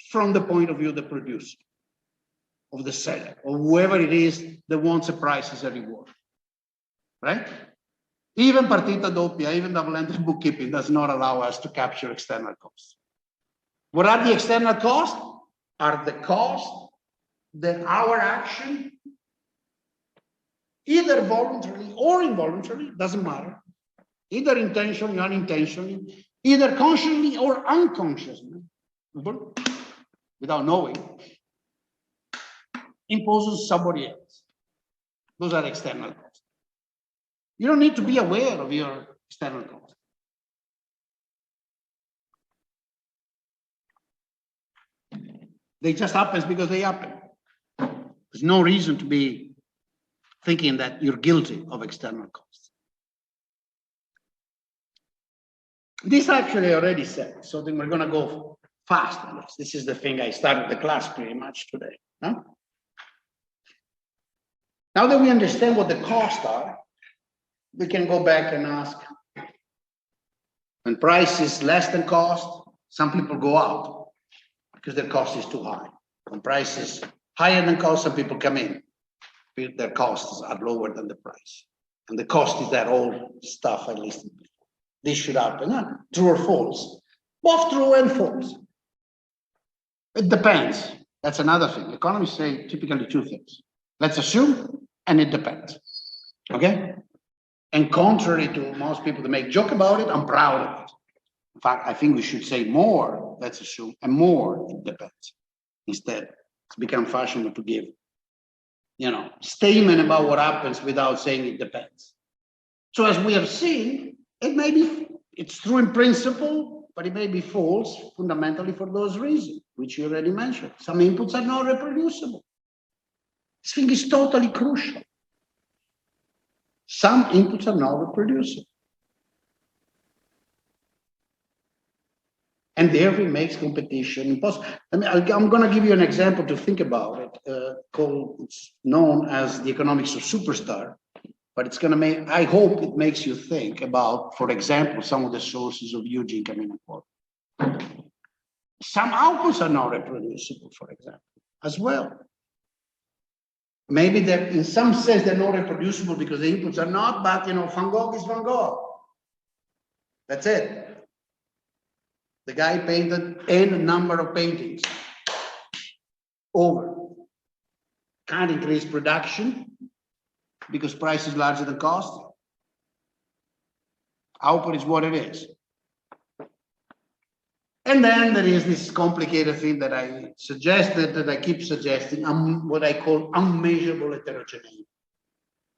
from the point of view of the producer, of the seller, or whoever it is that wants a price as a reward, right? Even partita doppia, even double entry bookkeeping does not allow us to capture external costs. What are the external costs? Are the costs that our action, either voluntarily or involuntarily, doesn't matter, either intentionally or unintentionally, either consciously or unconsciously, without knowing, imposes somebody else. Those are external costs. You don't need to be aware of your external costs. They just happen because they happen. There's no reason to be thinking that you're guilty of external costs. This actually I already said, so then we're going to go fast on this. This is the thing I started the class pretty much today. Huh? Now that we understand what the costs are, we can go back and ask, when price is less than cost, some people go out because their cost is too high. When price is higher than cost, some people come in. Their costs are lower than the price. And the cost is that old stuff I listed before. This should happen, huh? True or false? Both true and false. It depends. That's another thing. Economists say typically two things. Let's assume, and it depends. Okay? And contrary to most people that make joke about it, I'm proud of it. In fact, I think we should say more, let's assume, and more, it depends. Instead, it's become fashionable to give, statement about what happens without saying it depends. So as we have seen, it's true in principle, but it may be false fundamentally for those reasons, which you already mentioned. Some inputs are not reproducible. This thing is totally crucial. Some inputs are not reproducible. And therefore it makes competition impossible. I'm going to give you an example to think about it, it's known as the economics of superstar, but it's going to make, I hope it makes you think about, for example, some of the sources of huge income inequality. Some outputs are not reproducible, for example, as well. Maybe they're, in some sense, they're not reproducible because the inputs are not, but Van Gogh is Van Gogh. That's it. The guy painted n number of paintings. Over. Can't increase production because price is larger than cost. Output is what it is. And then there is this complicated thing that I suggested, that I keep suggesting, what I call unmeasurable heterogeneity.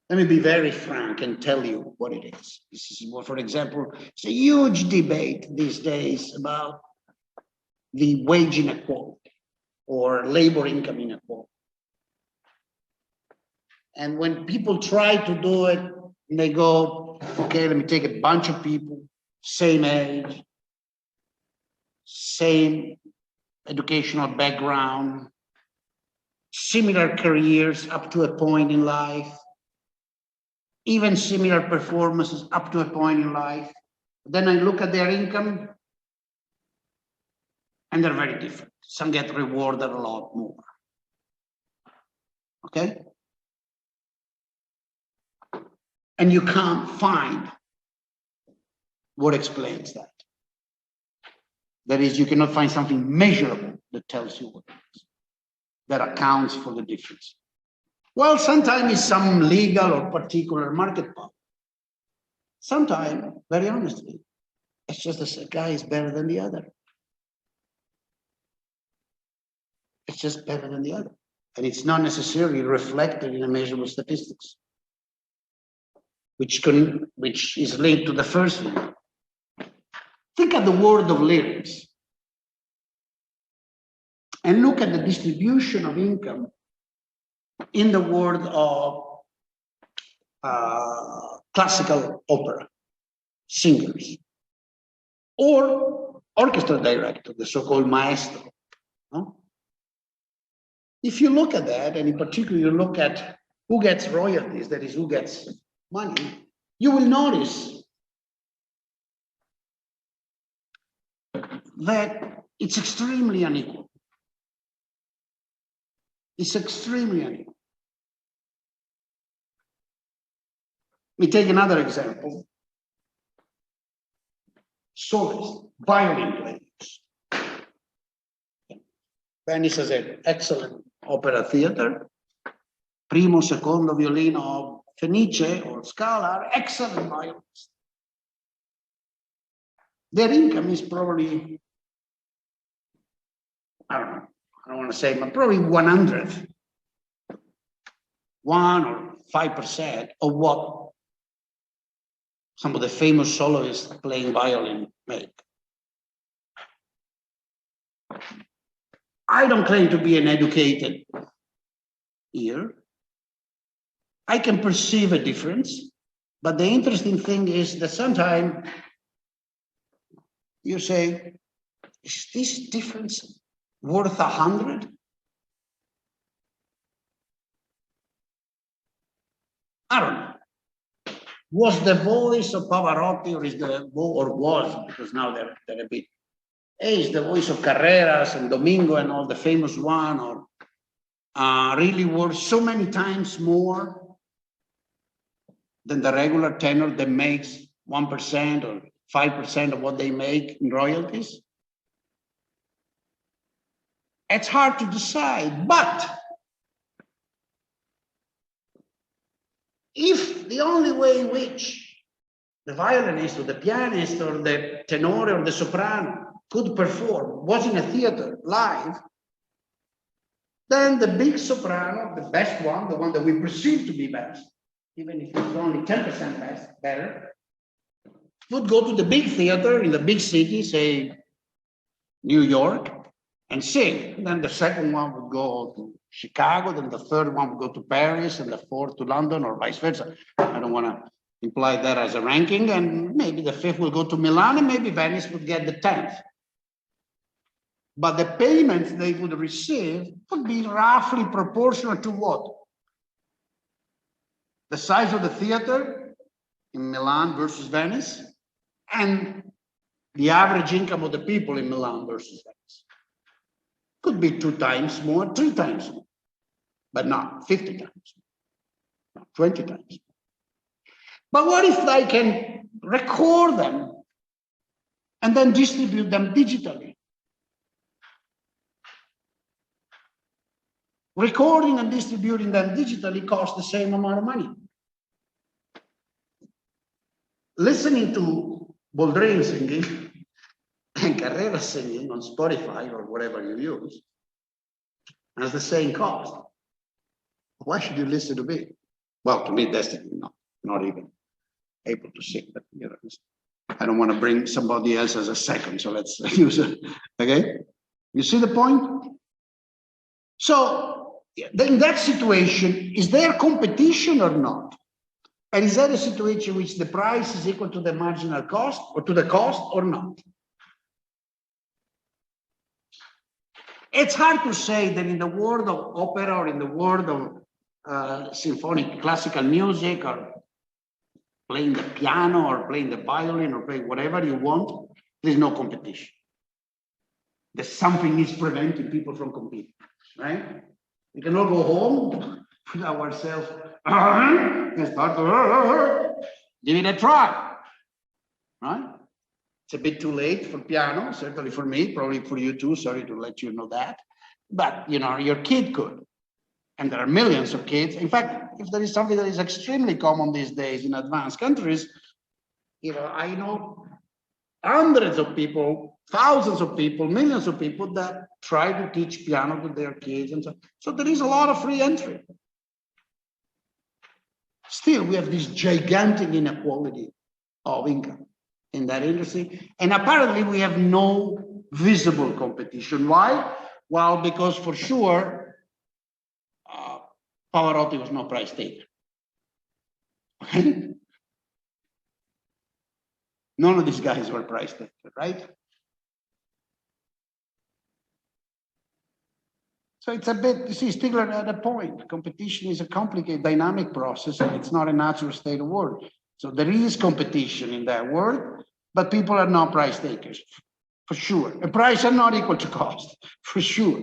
Let me be very frank and tell you what it is. This is what, for example, it's a huge debate these days about the wage inequality or labor income inequality. And when people try to do it, they go, okay, let me take a bunch of people, same age, same educational background, similar careers up to a point in life, even similar performances up to a point in life. Then I look at their income and they're very different. Some get rewarded a lot more. Okay? And you can't find what explains that. That is, you cannot find something measurable that tells you what it is, that accounts for the difference. Well, sometimes it's some legal or particular market power. Sometimes, very honestly, it's just that a guy is better than the other. It's just better than the other. And it's not necessarily reflected in a measurable statistics, which is linked to the first one. Think of the world of lyrics and look at the distribution of income in the world of classical opera singers or orchestra director, the so-called maestro. No? If you look at that, and in particular you look at who gets royalties, that is, who gets money, you will notice that it's extremely unequal. It's extremely unequal. Let me take another example. Soloists, violin players. Venice has an excellent opera theater. Primo, secondo violino of Fenice or Scala are excellent violinists. Their income is probably, I don't want to say, but probably 1/100, 1 or 5% of what some of the famous soloists playing violin make. I don't claim to be an educated ear. I can perceive a difference, but the interesting thing is that sometimes you say, is this difference worth 100? I don't know. Was the voice of Pavarotti, or was, because now they're a bit, is the voice of Carreras and Domingo and all the famous one, or really worth so many times more than the regular tenor that makes 1% or 5% of what they make in royalties? It's hard to decide, but if the only way in which the violinist or the pianist or the tenore or the soprano could perform was in a theater live, then the big soprano, the best one, the one that we perceive to be best, even if it's only 10% better, would go to the big theater in the big city, say New York, and sing. And then the second one would go to Chicago, then the third one would go to Paris, and the fourth to London, or vice versa. I don't want to imply that as a ranking, and maybe the fifth will go to Milan, and maybe Venice would get the 10th. But the payments they would receive would be roughly proportional to what? The size of the theater in Milan versus Venice, and the average income of the people in Milan versus Venice. Could be 2 times more, 3 times more, but not 50 times, not 20 times. But what if I can record them and then distribute them digitally? Recording and distributing them digitally costs the same amount of money. Listening to Boldrin singing and Carrera singing on Spotify or whatever you use has the same cost. Why should you listen to me? Well, to me, that's not even able to sing, but you know, I don't want to bring somebody else as a second, so let's use it. Okay, you see the point? So in that situation, is there competition or not? And is that a situation in which the price is equal to the marginal cost or to the cost or not? It's hard to say that in the world of opera or in the world of symphonic classical music or playing the piano or playing the violin or playing whatever you want, there's no competition. There's something is preventing people from competing, right? We can all go home, put ourselves, and start give it a try, right? It's a bit too late for piano, certainly for me, probably for you too. Sorry to let you know that. But, you know, your kid could. And there are millions of kids. In fact, if there is something that is extremely common these days in advanced countries, you know, I know hundreds of people, thousands of people, millions of people that try to teach piano to their kids. And so there is a lot of free entry. Still, we have this gigantic inequality of income in that industry. And apparently we have no visible competition. Why? Well, because for sure, Pavarotti was no price taker. Okay? None of these guys were price takers, right? So it's a bit, you see, Stigler at a point. Competition is a complicated, dynamic process, and it's not a natural state of world. So there is competition in that world, but people are not price takers, for sure. And price are not equal to cost, for sure.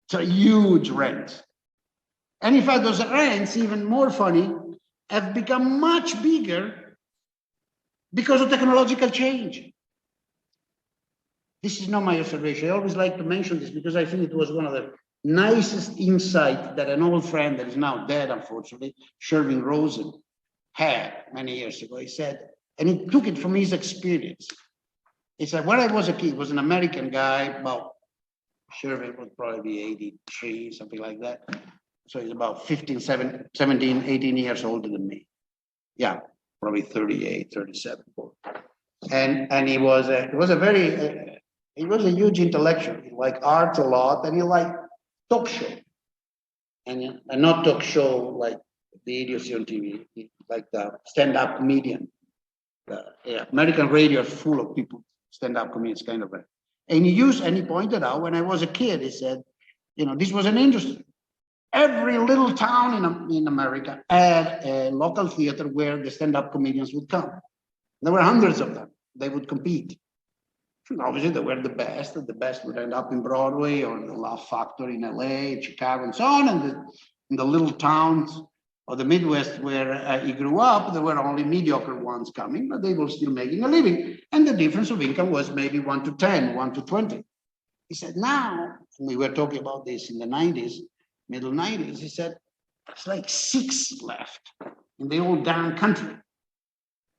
It's a huge rent. And in fact, those rents, even more funny, have become much bigger because of technological change. This is not my observation. I always like to mention this because I think it was one of the nicest insights that an old friend that is now dead, unfortunately, Sherwin Rosen, had many years ago. He said, and he took it from his experience. He said, when I was a kid, he was an American guy, about Sherwin would probably be 83, something like that. So he's about 17, 18 years older than me. Yeah, probably 38, 37. And he was a huge intellectual. He liked art a lot, and he liked talk show. And not talk show like the idiocy on TV, like the stand-up comedian. American radio is full of people, stand-up comedians, kind of. And he pointed out, when I was a kid, he said, you know, this was an industry. Every little town in America had a local theater where the stand-up comedians would come. There were hundreds of them. They would compete. And obviously, they were the best. The best would end up in Broadway or the Laugh Factory in LA, Chicago, and so on. And in the little towns of the Midwest where he grew up, there were only mediocre ones coming, but they were still making a living. And the difference of income was maybe 1 to 10, 1 to 20. He said, now, and we were talking about this in the 90s, middle 90s, he said, it's like 6 left in the old damn country.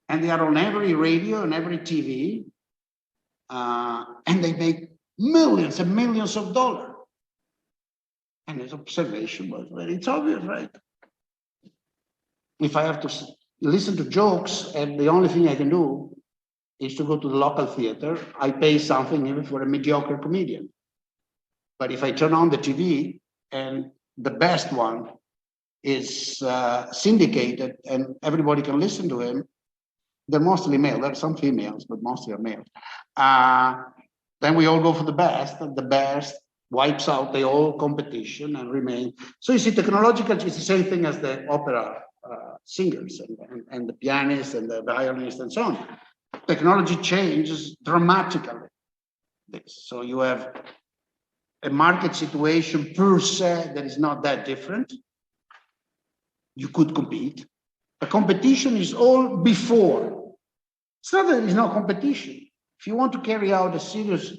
And they are on every radio and every TV, and they make millions and millions of dollars. And his observation was, well, it's obvious, right? If I have to listen to jokes and the only thing I can do is to go to the local theater, I pay something even for a mediocre comedian. But if I turn on the TV and the best one is syndicated and everybody can listen to him, they're mostly male. There are some females, but mostly are males. Then we all go for the best, and the best wipes out the old competition and remain. So you see, technological, it's the same thing as the opera singers and the pianists and the violinists and so on. Technology changes dramatically. So you have a market situation per se that is not that different. You could compete. The competition is all before. It's not that there is no competition. If you want to carry out a serious,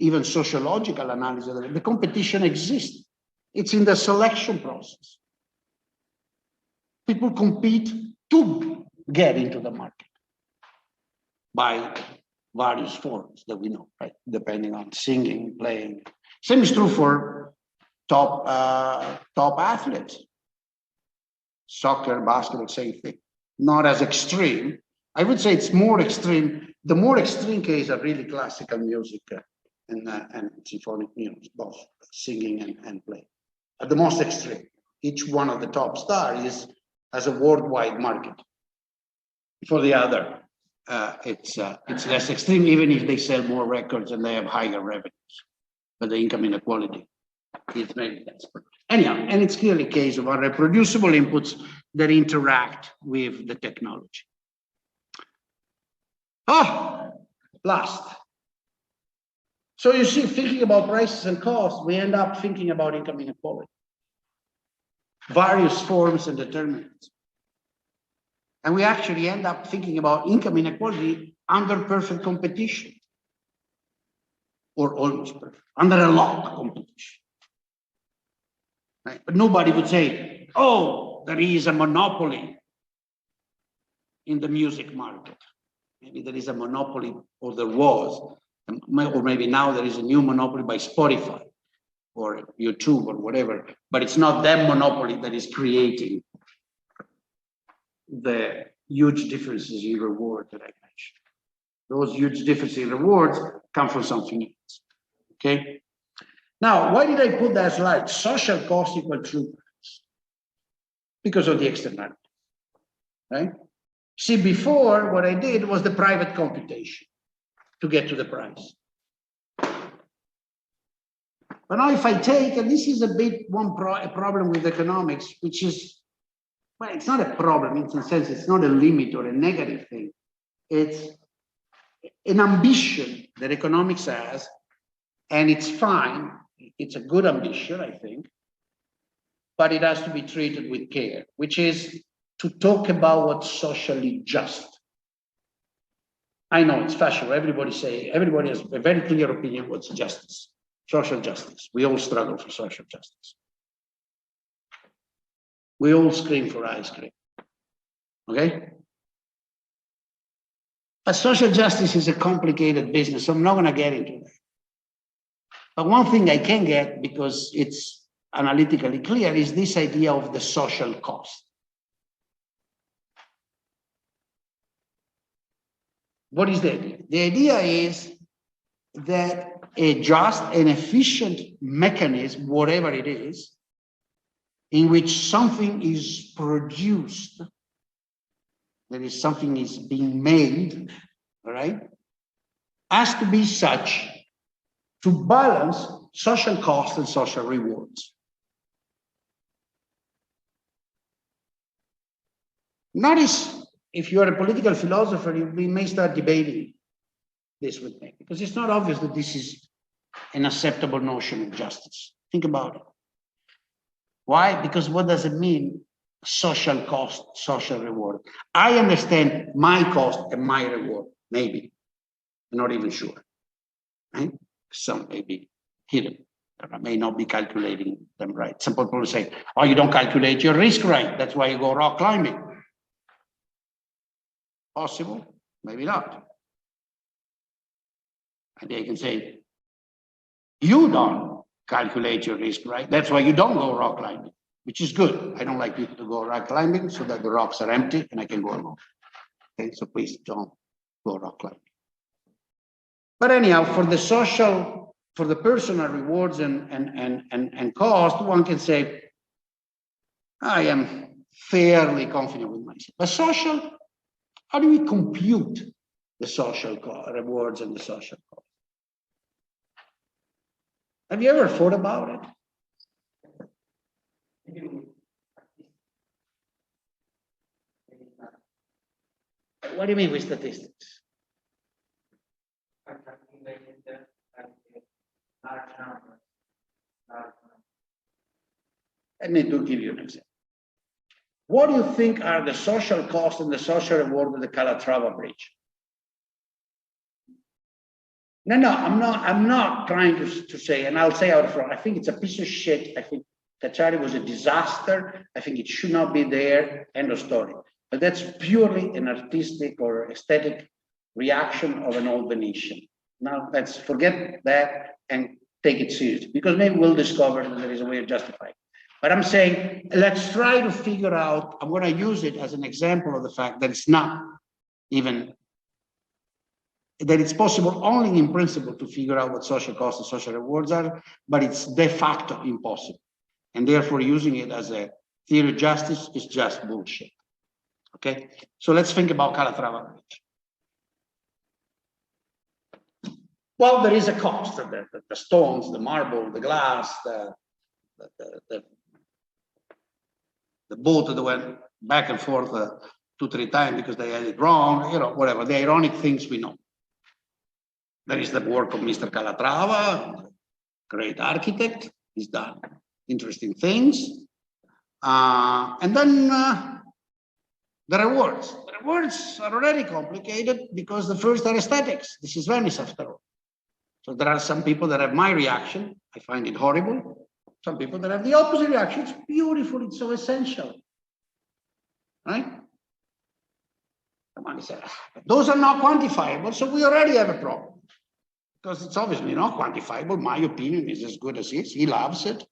even sociological analysis of it, the competition exists. It's in the selection process. People compete to get into the market by various forms that we know, right? Depending on singing, playing. Same is true for top athletes. Soccer, basketball, same thing. Not as extreme. I would say it's more extreme. The more extreme case are really classical music and symphonic music, both singing and playing. At the most extreme, each one of the top stars has a worldwide market. For the other, it's less extreme, even if they sell more records and they have higher revenues. But the income inequality is maybe less. Anyhow, and it's clearly a case of unreproducible inputs that interact with the technology. Last. So you see, thinking about prices and costs, we end up thinking about income inequality, various forms and determinants. And we actually end up thinking about income inequality under perfect competition, or almost perfect, under a lot of competition. Right? But nobody would say, oh, there is a monopoly in the music market. Maybe there is a monopoly, or there was, or maybe now there is a new monopoly by Spotify or YouTube or whatever, but it's not that monopoly that is creating the huge differences in reward that I mentioned. Those huge differences in rewards come from something else, okay? Now, why did I put that slide? Social cost equal true price. Because of the externality, right? See, before what I did was the private computation to get to the price. But now if I take, and this is a bit a problem with economics, which is, well, it's not a problem in some sense, it's not a limit or a negative thing. It's an ambition that economics has, and it's fine. It's a good ambition, I think, but it has to be treated with care, which is to talk about what's socially just. I know it's fashionable. Everybody has a very clear opinion what's justice, social justice. We all struggle for social justice. We all scream for ice cream, okay? But social justice is a complicated business, so I'm not gonna get into that. But one thing I can get, because it's analytically clear, is this idea of the social cost. What is the idea? The idea is that a just and efficient mechanism, whatever it is, in which something is produced, that is, something is being made, all right, has to be such to balance social costs and social rewards. Notice, if you are a political philosopher, we may start debating this with me, because it's not obvious that this is an acceptable notion of justice. Think about it. Why? Because what does it mean? Social cost, social reward. I understand my cost and my reward, maybe. I'm not even sure. Right? Some may be hidden. I may not be calculating them right. Some people will say, oh, you don't calculate your risk right. That's why you go rock climbing. Possible, maybe not. And they can say, you don't calculate your risk right. That's why you don't go rock climbing, which is good. I don't like people to go rock climbing so that the rocks are empty and I can go along. Okay, so please don't go rock climbing. But anyhow, for the social, for the personal rewards and cost, one can say, I am fairly confident with myself. But social, how do we compute the social rewards and the social cost? Have you ever thought about it? What do you mean with statistics? Let me give you an example. What do you think are the social costs and the social reward of the Calatrava Bridge? No, I'm not trying to say, and I'll say out front, I think it's a piece of shit. I think Cacciari was a disaster. I think it should not be there, end of story. But that's purely an artistic or aesthetic reaction of an old Venetian. Now let's forget that and take it seriously, because maybe we'll discover that there is a way of justifying. But I'm saying, let's try to figure out, I'm going to use it as an example of the fact that it's not even, that it's possible only in principle to figure out what social costs and social rewards are, but it's de facto impossible. And therefore using it as a theory of justice is just bullshit. Okay, so let's think about Calatrava Bridge. Well, there is a cost, the stones, the marble, the glass, the boat that went back and forth 2-3 times because they had it wrong, you know, whatever, the ironic things we know. There is the work of Mr. Calatrava, great architect, he's done interesting things. And then the rewards. The rewards are already complicated because the first are aesthetics. This is Venice after all. So there are some people that have my reaction. I find it horrible. Some people that have the opposite reaction. It's beautiful. It's so essential. Right? Somebody said, those are not quantifiable. So we already have a problem. Because it's obviously not quantifiable. My opinion is as good as his. He loves it.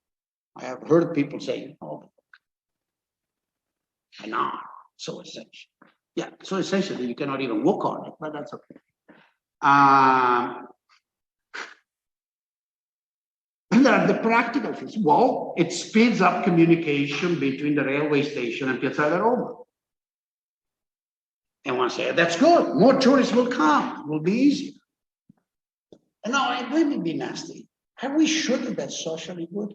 I have heard people say, oh, no, so essential. Yeah, so essential that you cannot even walk on it, but that's okay. And there are the practical things. Well, it speeds up communication between the railway station and Piazzale Roma. And one says, that's good. More tourists will come. It will be easier. And now, let me be nasty. Are we sure that that's socially good?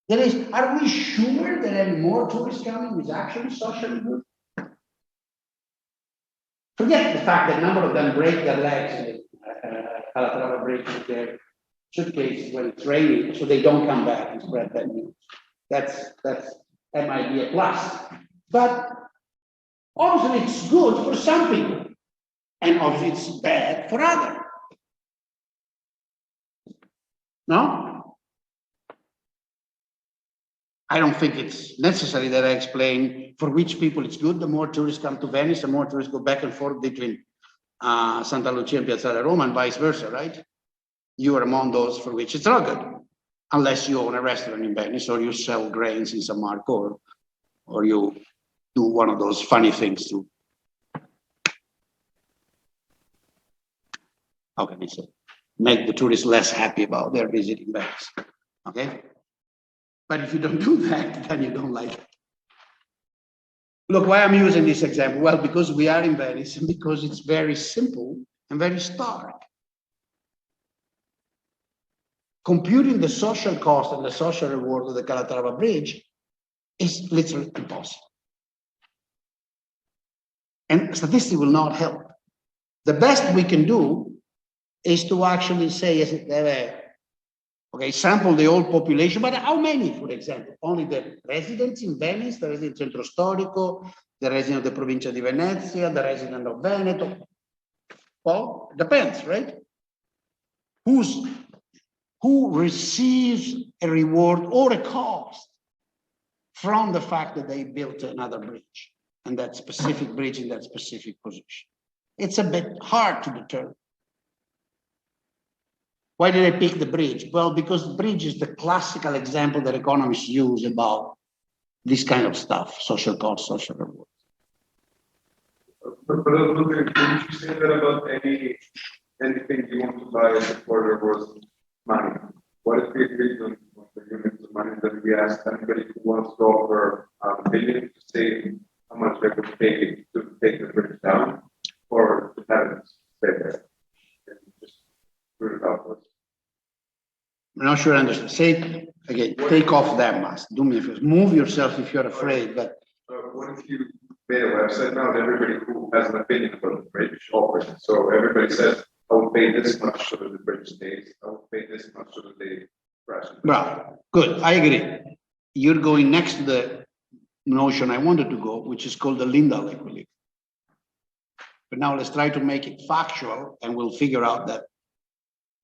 That is, are we sure that having more tourists coming is actually socially good? Forget the fact that a number of them break their legs in the Calatrava Bridge with their suitcases when it's raining, so they don't come back and spread that news. That might be a plus. But obviously it's good for some people, and obviously it's bad for others. No? I don't think it's necessary that I explain for which people it's good. The more tourists come to Venice, the more tourists go back and forth between Santa Lucia and Piazzale Roma and vice versa, right? You are among those for which it's not good, unless you own a restaurant in Venice or you sell grains in San Marco or you do one of those funny things to, how can I say, make the tourists less happy about their visiting Venice, okay? But if you don't do that, then you don't like it. Look, why I'm using this example? Well, because we are in Venice and because it's very simple and very stark. Computing the social cost and the social reward of the Calatrava Bridge is literally impossible. And statistics will not help. The best we can do is to actually say, okay, sample the whole population, but how many, for example? Only the residents in Venice, the residents in Centro Storico, the resident of the Provincia di Venezia, the resident of Veneto. Well, depends, right? Who receives a reward or a cost from the fact that they built another bridge, and that specific bridge in that specific position? It's a bit hard to determine. Why did I pick the bridge? Well, because the bridge is the classical example that economists use about this kind of stuff, social cost, social reward. But didn't you say that about anything you want to buy before there was money? What if we agreed on the units of money that we asked anybody who wants to offer $1 million to say how much they would pay to take the bridge down, or to have it stay there? And just put it out. I'm not sure I understand. Say it again, take off that mask. Do me a favor. Move yourself if you're afraid. But what if you made a website now and everybody who has an opinion about the bridge offers it? So everybody says, I will pay this much so that the bridge stays. I will pay this much so that they crash. right, good. I agree. You're going next to the notion I wanted to go, which is called the Lindahl equilibrium. But now let's try to make it factual, and we'll figure out that,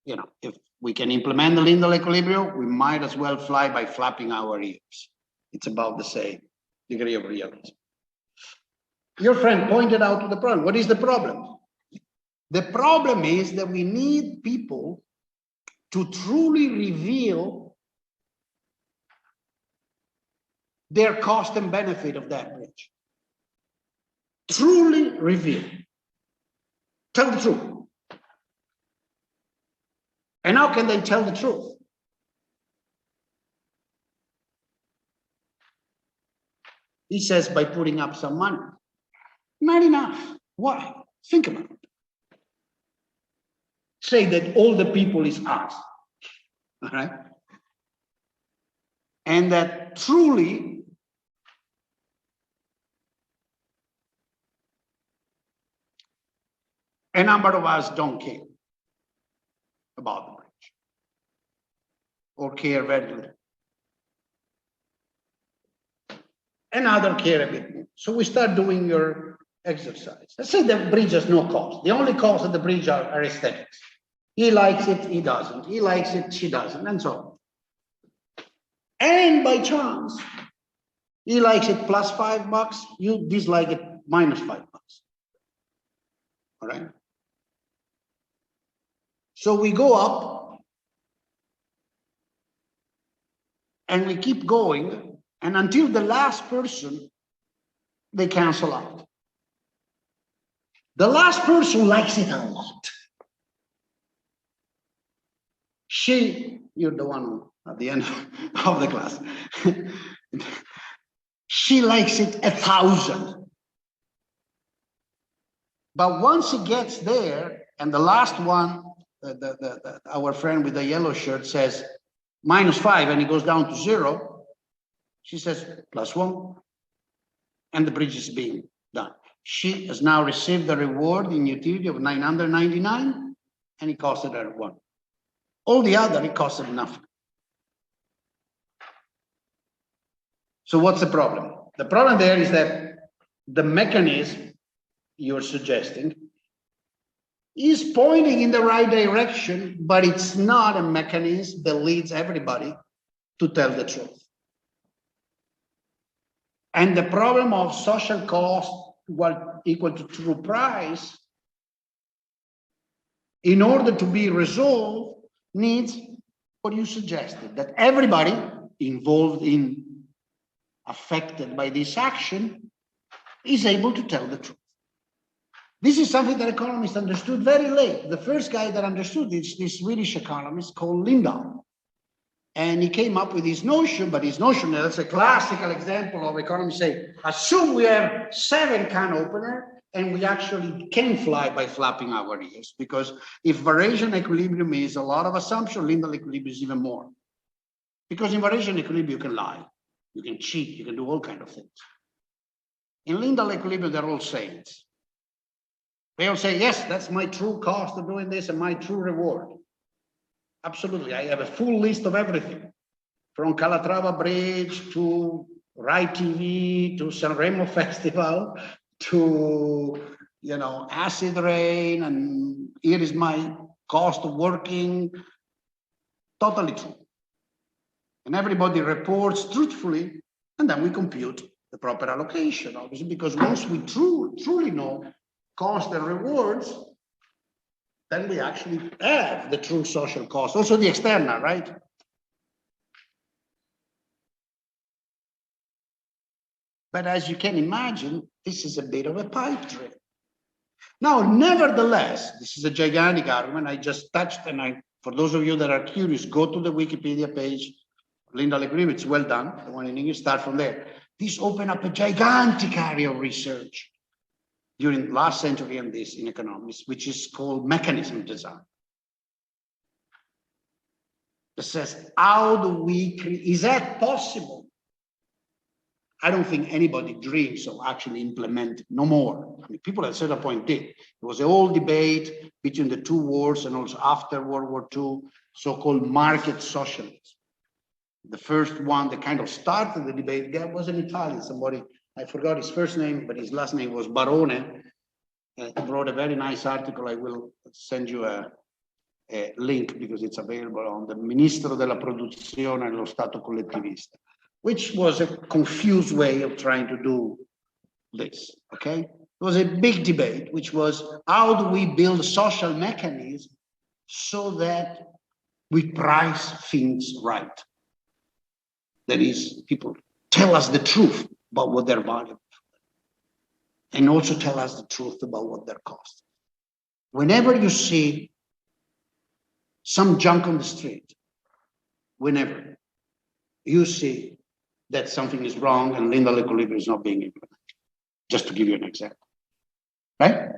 you know, if we can implement the Lindahl equilibrium, we might as well fly by flapping our ears. It's about the same degree of realism. Your friend pointed out to the problem. What is the problem? The problem is that we need people to truly reveal their cost and benefit of that bridge. Truly reveal. Tell the truth. And how can they tell the truth? He says by putting up some money. Not enough. Why? Think about it. Say that all the people is us. All right? And that truly a number of us don't care about the bridge or care very little. And others care a bit more. So we start doing your exercise. Let's say the bridge has no cost. The only cost of the bridge are aesthetics. He likes it, he doesn't. He likes it, she doesn't, and so on. And by chance, he likes it plus $5, you dislike it minus $5. All right? So we go up and we keep going, and until the last person, they cancel out. The last person likes it a lot. You're the one who, at the end of the class, she likes it 1,000. But once he gets there, and the last one, our friend with the yellow shirt says -5, and he goes down to 0, she says +1, and the bridge is being done. She has now received the reward in utility of 999, and it costed her 1. All the other, it costed nothing. So what's the problem? The problem there is that the mechanism you're suggesting is pointing in the right direction, but it's not a mechanism that leads everybody to tell the truth. And the problem of social cost equal to true price, in order to be resolved, needs what you suggested, that everybody involved affected by this action is able to tell the truth. This is something that economists understood very late. The first guy that understood this Swedish economist called Lindahl. And he came up with his notion, but his notion, that's a classical example of economists say, assume we have 7 can opener, and we actually can fly by flapping our ears, because if variation equilibrium is a lot of assumption, Lindahl equilibrium is even more. Because in variation equilibrium, you can lie, you can cheat, you can do all kinds of things. In Lindahl equilibrium, they're all saints. They all say, yes, that's my true cost of doing this and my true reward. Absolutely, I have a full list of everything, from Calatrava Bridge to Rai TV to Sanremo Festival to, acid rain, and here is my cost of working. Totally true. And everybody reports truthfully, and then we compute the proper allocation, obviously, because once we truly know cost and rewards, then we actually have the true social cost, also the external, right? But as you can imagine, this is a bit of a pipe dream. Now, nevertheless, this is a gigantic argument I just touched, and for those of you that are curious, go to the Wikipedia page, Lindahl equilibrium, it's well done, the one in English, start from there. This opened up a gigantic area of research during last century and this in economics, which is called mechanism design. It says, how do we create, is that possible? I don't think anybody dreams of actually implementing, no more. I mean, people at a certain point did. There was a whole debate between the 2 wars and also after World War II, so-called market socialism. The first one that kind of started the debate, there was an Italian, somebody, I forgot his first name, but his last name was Barone. He wrote a very nice article. I will send you a link because it's available on the Ministro della Produzione e lo Stato Collettivista, which was a confused way of trying to do this, okay? It was a big debate, which was how do we build social mechanisms so that we price things right? That is, people tell us the truth about what they're valuable, and also tell us the truth about what they're cost. Whenever you see some junk on the street, whenever you see that something is wrong and linear equilibrium is not being implemented, just to give you an example, right?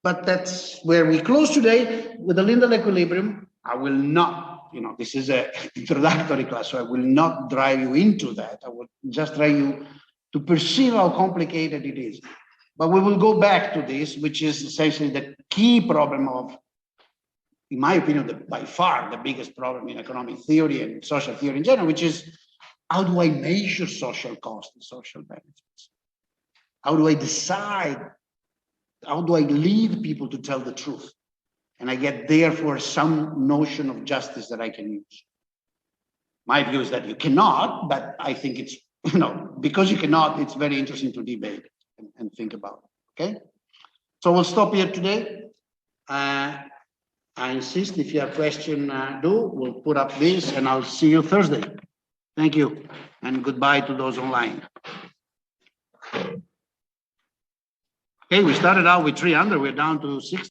But that's where we close today with the linear equilibrium. I will not, this is an introductory class, so I will not drive you into that. I will just drive you to perceive how complicated it is. But we will go back to this, which is essentially the key problem of, in my opinion, by far the biggest problem in economic theory and social theory in general, which is how do I measure social cost and social benefits? How do I decide? How do I lead people to tell the truth? And I get therefore some notion of justice that I can use. My view is that you cannot, but I think it's, because you cannot, it's very interesting to debate and think about, okay? So we'll stop here today. I insist, if you have questions, we'll put up this and I'll see you Thursday. Thank you, and goodbye to those online. Okay, we started out with 300, we're down to 60.